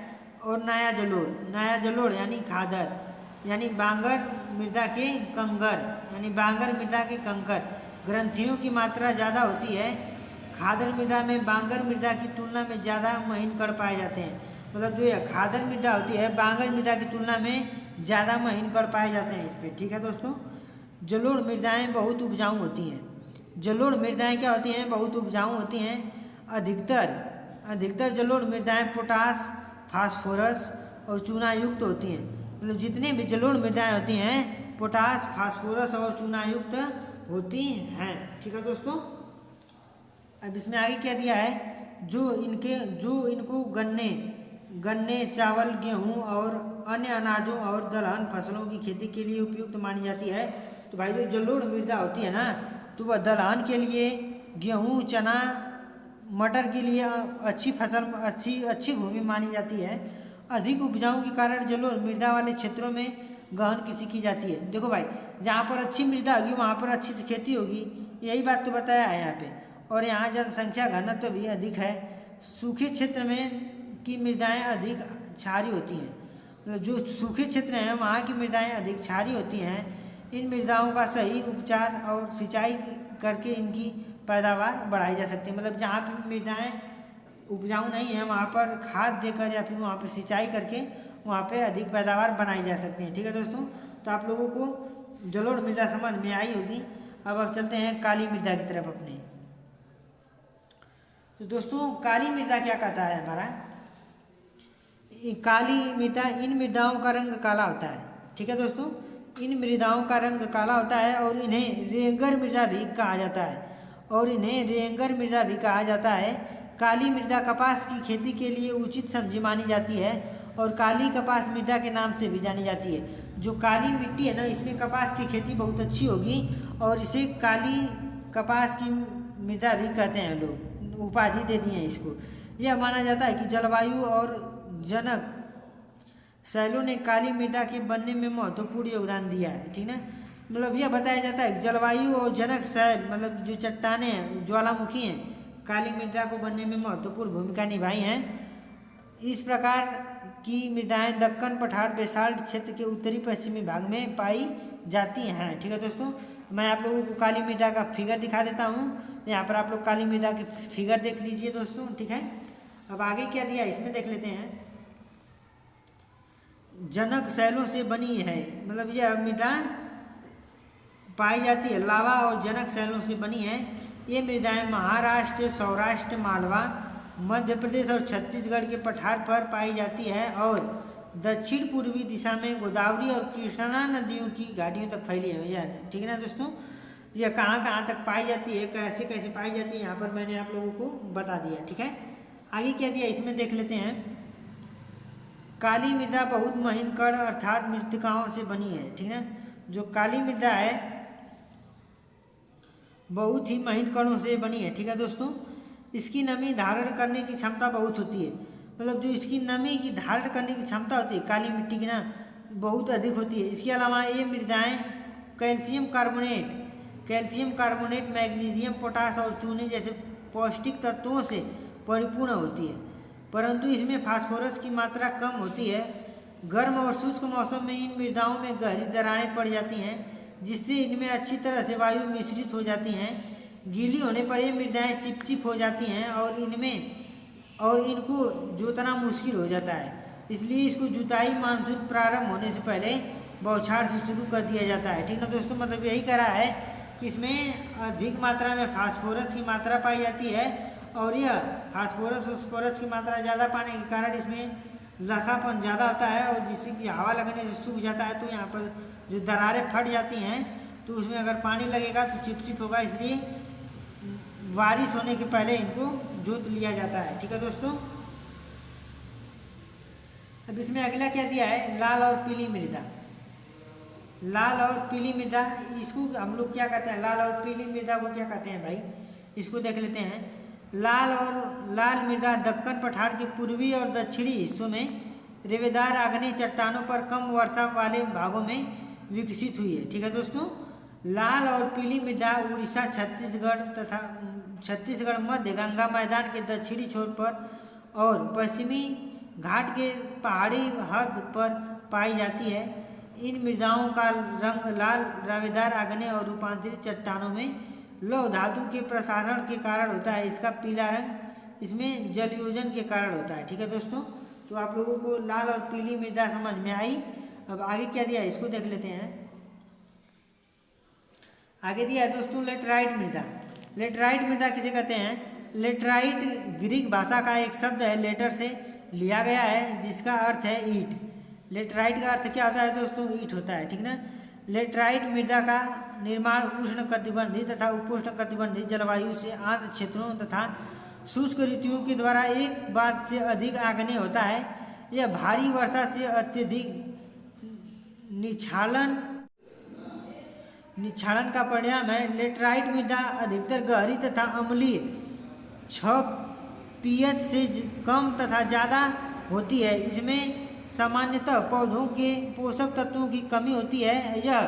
और नया जलोढ़ यानी खादर, यानी बांगर मृदा के कंकर, यानी बांगर मृदा के कंकर ग्रंथियों की मात्रा ज़्यादा होती है। खादर मृदा में बांगर मृदा की तुलना में ज़्यादा महीन कण पाए जाते हैं। मतलब जो ये खादर मृदा होती है बांगर मृदा की तुलना में ज़्यादा महीन कण पाए जाते हैं इस पर। ठीक है दोस्तों, जलोढ़ मृदाएँ बहुत उपजाऊ होती हैं। जलोढ़ मृदाएँ क्या होती हैं, बहुत उपजाऊ होती हैं। अधिकतर जलोढ़ मृदाएँ पोटास, फास्फोरस और चूना युक्त होती हैं। मतलब जितने भी जलोढ़ मृदाएँ होती हैं पोटास, फास्फोरस और चूना युक्त होती हैं। ठीक है दोस्तों, अब इसमें आगे क्या दिया है, जो इनको गन्ने, चावल, गेहूं और अन्य अनाजों और दलहन फसलों की खेती के लिए उपयुक्त मानी जाती है। तो भाई जो जलोढ़ मृदा होती है ना, तो वह दलहन के लिए, गेहूं, चना, मटर के लिए अच्छी फसल, अच्छी भूमि मानी जाती है। अधिक उपजाऊ के कारण जलोढ़ मृदा वाले क्षेत्रों में गहन कृषि की जाती है। देखो भाई, जहाँ पर अच्छी मृदा होगी वहाँ पर अच्छी से खेती होगी, यही बात तो बताया है यहाँ पे। और यहाँ जनसंख्या घनत्व भी अधिक है। सूखे क्षेत्र में की मृदाएं अधिक क्षारीय होती हैं। मतलब जो सूखे क्षेत्र हैं वहाँ की मृदाएं अधिक क्षारीय होती हैं। इन मृदाओं का सही उपचार और सिंचाई करके इनकी पैदावार बढ़ाई जा सकती है। मतलब जहाँ पर मृदाएं उपजाऊ नहीं है वहाँ पर खाद देकर या फिर वहाँ पर सिंचाई करके वहाँ पे अधिक पैदावार बनाई जा सकती है। ठीक है दोस्तों, तो आप लोगों को जलोढ़ मृदा समझ में आई होगी। अब चलते हैं काली मृदा की तरफ अपने। तो दोस्तों काली मृदा क्या कहता है हमारा, काली मृदा, इन मृदाओं का रंग काला होता है। ठीक है दोस्तों, इन मृदाओं का रंग काला होता है और इन्हें रेंगर मृदा भी कहा जाता है। काली मृदा कपास की खेती के लिए उचित समझी मानी जाती है और काली कपास मृदा के नाम से भी जानी जाती है। जो काली मिट्टी है ना, इसमें कपास की खेती बहुत अच्छी होगी और इसे काली कपास की मृदा भी कहते हैं, लोग उपाधि दे दिए हैं इसको। यह माना जाता है कि जलवायु और जनक शैलों ने काली मृदा के बनने में महत्वपूर्ण योगदान दिया है। ठीक ना, मतलब यह बताया जाता है कि जलवायु और जनक शैल, मतलब जो चट्टानें हैं, ज्वालामुखी हैं, काली मृदा को बनने में महत्वपूर्ण भूमिका निभाई हैं। इस प्रकार की मृदाएं दक्कन पठार बेसाल्ट क्षेत्र के उत्तरी पश्चिमी भाग में पाई जाती हैं। ठीक है दोस्तों, मैं आप लोगों को काली मृदा का फिगर दिखा देता हूँ। यहाँ पर आप लोग काली मृदा के फिगर देख लीजिए दोस्तों। ठीक है, अब आगे क्या दिया इसमें देख लेते हैं। जनक शैलों से बनी है, मतलब यह मृदा पाई जाती है, लावा और जनक शैलों से बनी है। ये मृदाएं महाराष्ट्र, सौराष्ट्र, मालवा, मध्य प्रदेश और छत्तीसगढ़ के पठार पर पाई जाती है और दक्षिण पूर्वी दिशा में गोदावरी और कृष्णा नदियों की घाटियों तक फैली है। यह ठीक है ना दोस्तों, यह कहाँ कहाँ तक पाई जाती है, कैसे कैसे पाई जाती है, यहाँ पर मैंने आप लोगों को बता दिया। ठीक है, आगे क्या दिया इसमें देख लेते हैं। काली मृदा बहुत महीन कण अर्थात मृत्तिकाओं से बनी है। ठीक है, जो काली मृदा है बहुत ही महीन कणों से बनी है। ठीक है दोस्तों, इसकी नमी धारण करने की क्षमता बहुत होती है, मतलब जो इसकी नमी की धारण करने की क्षमता होती है काली मिट्टी की ना, बहुत अधिक होती है। इसके अलावा ये मृदाएं कैल्शियम कार्बोनेट, मैग्नीशियम, पोटास और चूने जैसे पौष्टिक तत्वों से परिपूर्ण होती है, परंतु इसमें फास्फोरस की मात्रा कम होती है। गर्म और शुष्क मौसम में इन मृदाओं में गहरी दरारें पड़ जाती हैं, जिससे इनमें अच्छी तरह से वायु मिश्रित हो जाती हैं। गीली होने पर ये मृदाएं चिपचिप हो जाती हैं और इनको जोतना मुश्किल हो जाता है। इसलिए इसको जुताई मानसून प्रारंभ होने से पहले बौछार से शुरू कर दिया जाता है। ठीक ना दोस्तों, मतलब यही करा है कि इसमें अधिक मात्रा में फास्फोरस की मात्रा पाई जाती है और यह फास्फोरस की मात्रा ज़्यादा पाने के कारण इसमें लसापन ज़्यादा होता है और जिससे कि हवा लगने से सूख जाता है। तो यहाँ पर जो दरारें फट जाती हैं तो उसमें अगर पानी लगेगा तो चिपचिप होगा, इसलिए बारिश होने के पहले इनको जोत लिया जाता है। ठीक है दोस्तों, अब इसमें अगला क्या दिया है, लाल और पीली मृदा। लाल और पीली मृदा, इसको हम लोग क्या कहते हैं, लाल और पीली मृदा को क्या कहते हैं भाई, इसको देख लेते हैं। लाल मृदा दक्कन पठार के पूर्वी और दक्षिणी हिस्सों में रेवेदार आग्नेय चट्टानों पर कम वर्षा वाले भागों में विकसित हुई है। ठीक है दोस्तों, लाल और पीली मृदा उड़ीसा, छत्तीसगढ़ मध्य गंगा मैदान के दक्षिणी छोर पर और पश्चिमी घाट के पहाड़ी हद पर पाई जाती है। इन मृदाओं का रंग लाल रावेदार आग्नेय और रूपांतरित चट्टानों में लौह धातु के प्रसारण के कारण होता है। इसका पीला रंग इसमें जलयोजन के कारण होता है। ठीक है दोस्तों, तो आप लोगों को लाल और पीली मृदा समझ में आई। अब आगे क्या दिया इसको देख लेते हैं। आगे दिया है दोस्तों लेटराइट मृदा। लेटराइट मृदा किसे कहते हैं, लेटराइट ग्रीक भाषा का एक शब्द है, लेटर से लिया गया है, जिसका अर्थ है ईंट। लेटराइट का अर्थ क्या होता है दोस्तों, ईंट होता है। ठीक ना, लेटराइट मृदा का निर्माण उष्ण कटिबंधीय तथा उपोष्ण कटिबंधीय जलवायु से आर्द्र क्षेत्रों तथा शुष्क ऋतुओं के द्वारा एक बात से अधिक आग्नेय होता है। यह भारी वर्षा से अत्यधिक निक्षालन का परिणाम है। लेटराइट मृदा अधिकतर गहरी तथा अम्लीय 6 pH से कम तथा ज़्यादा होती है। इसमें सामान्यतः पौधों के पोषक तत्वों की कमी होती है। यह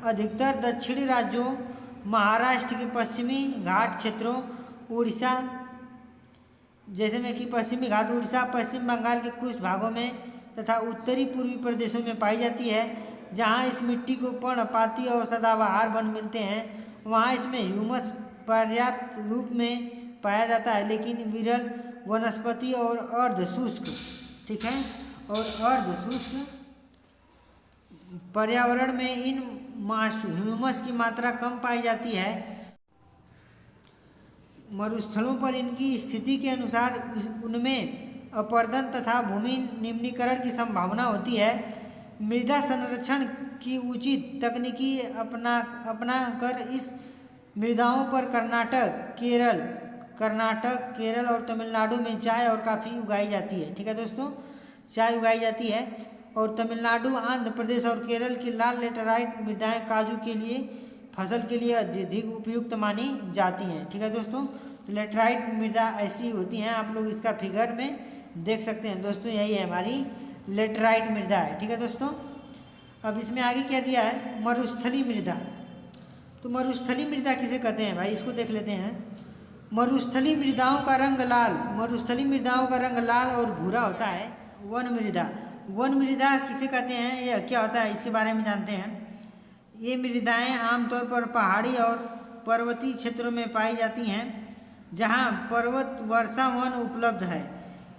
अधिकतर दक्षिणी राज्यों, महाराष्ट्र के पश्चिमी घाट क्षेत्रों, उड़ीसा जैसे में कि पश्चिमी घाट उड़ीसा, पश्चिम बंगाल के कुछ भागों में तथा उत्तरी पूर्वी प्रदेशों में पाई जाती है। जहाँ इस मिट्टी को पर्णपाती और सदाबहार वन मिलते हैं, वहाँ इसमें ह्यूमस पर्याप्त रूप में पाया जाता है, लेकिन विरल वनस्पति और अर्धशुष्क, ठीक है, और अर्धशुष्क पर्यावरण में इन ह्यूमस की मात्रा कम पाई जाती है। मरुस्थलों पर इनकी स्थिति के अनुसार उनमें अपर्दन तथा भूमि निम्नीकरण की संभावना होती है। मृदा संरक्षण की उचित तकनीकी अपना कर इस मृदाओं पर कर्नाटक, केरल और तमिलनाडु में चाय और काफ़ी उगाई जाती है। ठीक है दोस्तों, चाय उगाई जाती है। और तमिलनाडु, आंध्र प्रदेश और केरल की लाल लेटराइट मृदाएं काजू के लिए फसल के लिए अधिक उपयुक्त मानी जाती हैं। ठीक है दोस्तों, तो लेटराइट मृदा ऐसी होती हैं, आप लोग इसका फिगर में देख सकते हैं दोस्तों, यही है हमारी लेटराइट मृदा है। ठीक है दोस्तों, अब इसमें आगे क्या दिया है, मरुस्थली मृदा। तो मरुस्थली मृदा किसे कहते हैं भाई, इसको देख लेते हैं। मरुस्थली मृदाओं का रंग लाल, मरुस्थली मृदाओं का रंग लाल और भूरा होता है। वन मृदा, वन मृदा किसे कहते हैं, यह क्या होता है, इसके बारे में जानते हैं। ये मृदाएं आमतौर पर पहाड़ी और पर्वतीय क्षेत्रों में पाई जाती हैं जहां पर्वत वर्षा वन उपलब्ध है।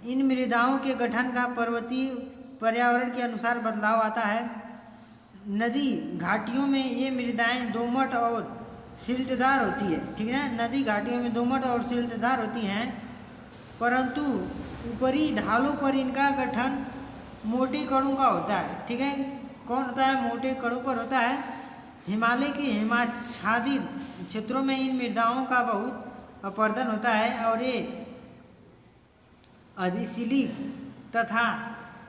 इन मृदाओं के गठन का पर्वतीय पर्यावरण के अनुसार बदलाव आता है। नदी घाटियों में ये मृदाएं दोमट और सिल्टदार होती है, ठीक है ना। नदी घाटियों में दोमट और सिल्टदार होती हैं, परंतु ऊपरी ढालों पर इनका गठन मोटे कणों का होता है, ठीक है। कौन होता है, मोटे कणों पर होता है। हिमालय के हिमाच्छादित क्षेत्रों में इन मृदाओं का बहुत अपर्दन होता है और ये अधिशिली तथा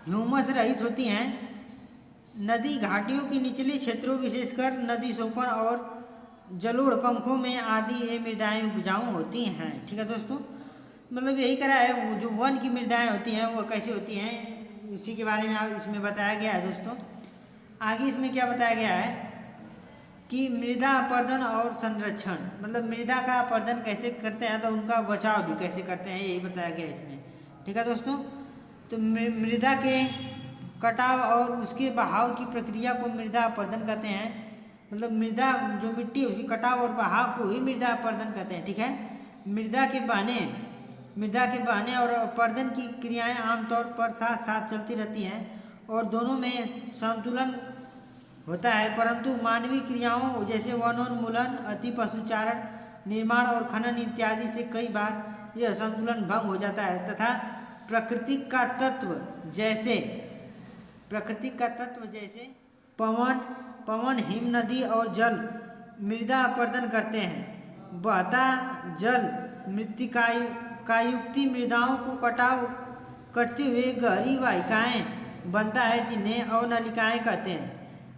ह्यूमस रहित होती हैं। नदी घाटियों के निचले क्षेत्रों विशेषकर नदी सोपन और जलोढ़ पंखों में आदि ये मृदाएं उपजाऊ होती हैं, ठीक है दोस्तों। मतलब यही करा है, वो जो वन की मृदाएं होती हैं वो कैसी होती हैं, इसी के बारे में इसमें बताया गया है दोस्तों। आगे इसमें क्या बताया गया है कि मृदा अपर्दन और संरक्षण, मतलब मृदा का अपर्दन कैसे करते हैं तो उनका बचाव भी कैसे करते हैं, यही बताया गया है इसमें, ठीक है दोस्तों। तो मृदा के कटाव और उसके बहाव की प्रक्रिया को मृदा अपर्दन कहते हैं। मतलब मृदा जो मिट्टी है उसकी कटाव और बहाव को ही मृदा अपर्दन कहते हैं, ठीक है। मृदा के बहने और अपर्दन की क्रियाएं आमतौर पर साथ साथ चलती रहती हैं और दोनों में संतुलन होता है, परंतु मानवीय क्रियाओं जैसे वनोन्मूलन, अति पशुचारण, निर्माण और खनन इत्यादि से कई बार यह संतुलन भंग हो जाता है तथा प्राकृतिक का तत्व जैसे पवन, हिम नदी और जल मृदा अपर्दन करते हैं। बहता जल मृत्तिकायुक्ति मृदाओं को कटते हुए गहरी वाहिकाएं बनता है जिन्हें अवनलिकाएं कहते हैं।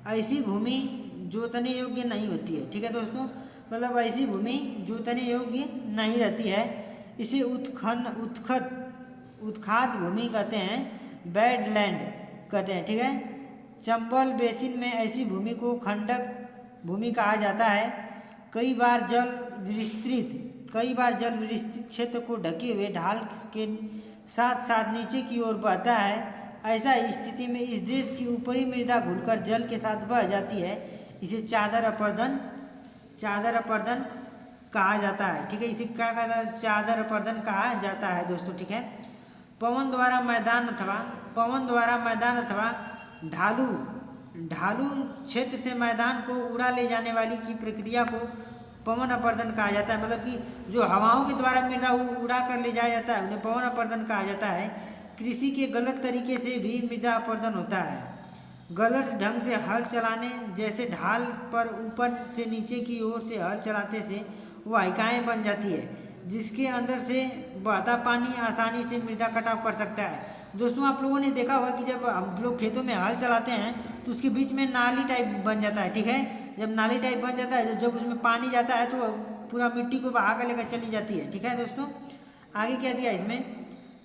ऐसी भूमि जोतने योग्य नहीं होती है, ठीक है दोस्तों। मतलब ऐसी भूमि जोतने योग्य नहीं रहती है, इसे उत्खात भूमि कहते हैं, बैडलैंड कहते हैं, ठीक है। चंबल बेसिन में ऐसी भूमि को खंडक भूमि कहा जाता है। कई बार जल विस्तृत क्षेत्र को ढके हुए ढाल के साथ साथ नीचे की ओर बहता है। ऐसा स्थिति में इस देश की ऊपरी मृदा घुलकर जल के साथ बह जाती है। इसे चादर अपर्दन कहा जाता है, ठीक है। इसे क्या कहता है, चादर अपर्दन कहा जाता है दोस्तों, ठीक है। पवन द्वारा मैदान अथवा ढालू क्षेत्र से मैदान को उड़ा ले जाने वाली की प्रक्रिया को पवन अपर्दन कहा जाता है। मतलब कि जो हवाओं के द्वारा मृदा उड़ा कर ले जाया जाता है उन्हें पवन अपर्दन कहा जाता है। कृषि के गलत तरीके से भी मृदा अपर्दन होता है। गलत ढंग से हल चलाने, जैसे ढाल पर ऊपर से नीचे की ओर से हल चलाते से वाहिकाएं बन जाती है जिसके अंदर से बहता पानी आसानी से मृदा कटाव कर सकता है। दोस्तों आप लोगों ने देखा होगा कि जब हम लोग खेतों में हल चलाते हैं तो उसके बीच में नाली टाइप बन जाता है, ठीक है। जब नाली टाइप बन जाता है, जब उसमें पानी जाता है तो पूरा मिट्टी को बहा कर लेकर चली जाती है, ठीक है दोस्तों। आगे क्या दिया इसमें,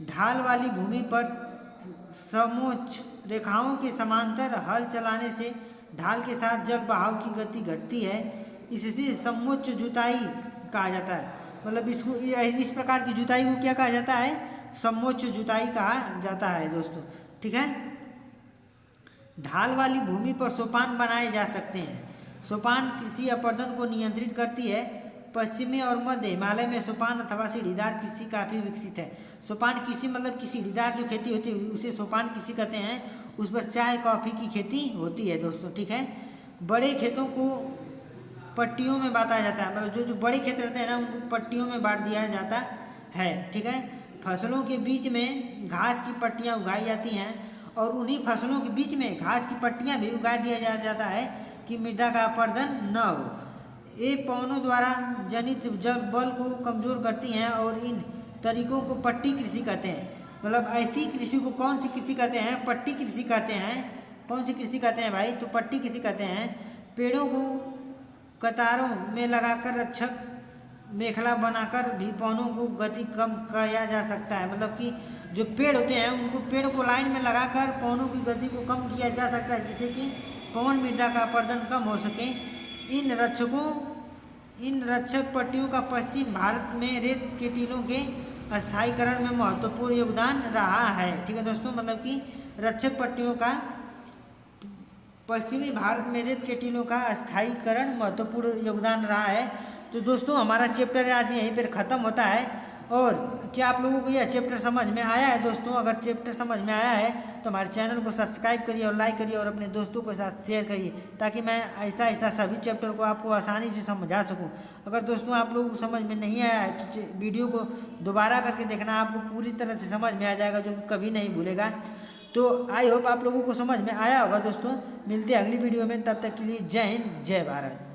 ढाल वाली भूमि पर समोच्च रेखाओं के समांतर हल चलाने से ढाल के साथ जल बहाव की गति घटती है। इससे समोच्च जुताई कहा जाता है। मतलब इसको इस प्रकार की जुताई को क्या कहा जाता है, समोच्च जुताई कहा जाता है दोस्तों, ठीक है। ढाल वाली भूमि पर सोपान बनाए जा सकते हैं। सोपान कृषि अपर्दन को नियंत्रित करती है। पश्चिमी और मध्य हिमालय में सोपान अथवा सीढ़ीदार कृषि काफ़ी विकसित है। सोपान कृषि मतलब कि सीढ़ीदार जो खेती होती है उसे सोपान कृषि कहते हैं। उस पर चाय कॉफ़ी की खेती होती है दोस्तों, ठीक है। बड़े खेतों को पट्टियों में बांटा जाता है। मतलब जो बड़े खेत रहते हैं ना उनको पट्टियों में बांट दिया जाता है, ठीक है। फसलों के बीच में घास की पट्टियाँ उगाई जाती हैं और उन्हीं फसलों के बीच में घास की पट्टियाँ भी उगा दिया जाता है कि मृदा का अपर्दन न हो। ये पवनों द्वारा जनित जल बल को कमज़ोर करती हैं और इन तरीकों को पट्टी कृषि कहते हैं। मतलब ऐसी कृषि को कौन सी कृषि कहते हैं, पट्टी कृषि कहते हैं। कौन सी कृषि कहते हैं भाई, तो पट्टी कृषि कहते हैं। पेड़ों को कतारों में लगाकर रक्षक मेखला बनाकर भी पवनों को गति कम किया जा सकता है। मतलब कि जो पेड़ होते हैं उनको पेड़ को लाइन में लगाकर पवनों की गति को कम किया जा सकता है जिससे कि पवन मृदा का अपर्दन कम हो सके। इन रक्षक पट्टियों का पश्चिम भारत में रेत के टीलों के स्थायीकरण में महत्वपूर्ण योगदान रहा है। ठीक है दोस्तों, मतलब कि रक्षक पट्टियों का पश्चिमी भारत में रेत के टीलों का स्थायीकरण महत्वपूर्ण योगदान रहा है। तो दोस्तों हमारा चैप्टर आज यहीं पर ख़त्म होता है। और क्या आप लोगों को यह चैप्टर समझ में आया है दोस्तों? अगर चैप्टर समझ में आया है तो हमारे चैनल को सब्सक्राइब करिए और लाइक करिए और अपने दोस्तों के साथ शेयर करिए, ताकि मैं ऐसा ऐसा सभी चैप्टर को आपको आसानी से समझा सकूं। अगर दोस्तों आप लोगों को समझ में नहीं आया है तो वीडियो को दोबारा करके देखना, आपको पूरी तरह से समझ में आ जाएगा, जो कि कभी नहीं भूलेगा। तो आई होप आप लोगों को समझ में आया होगा दोस्तों। मिलते हैं अगली वीडियो में, तब तक के लिए जय हिंद, जय भारत।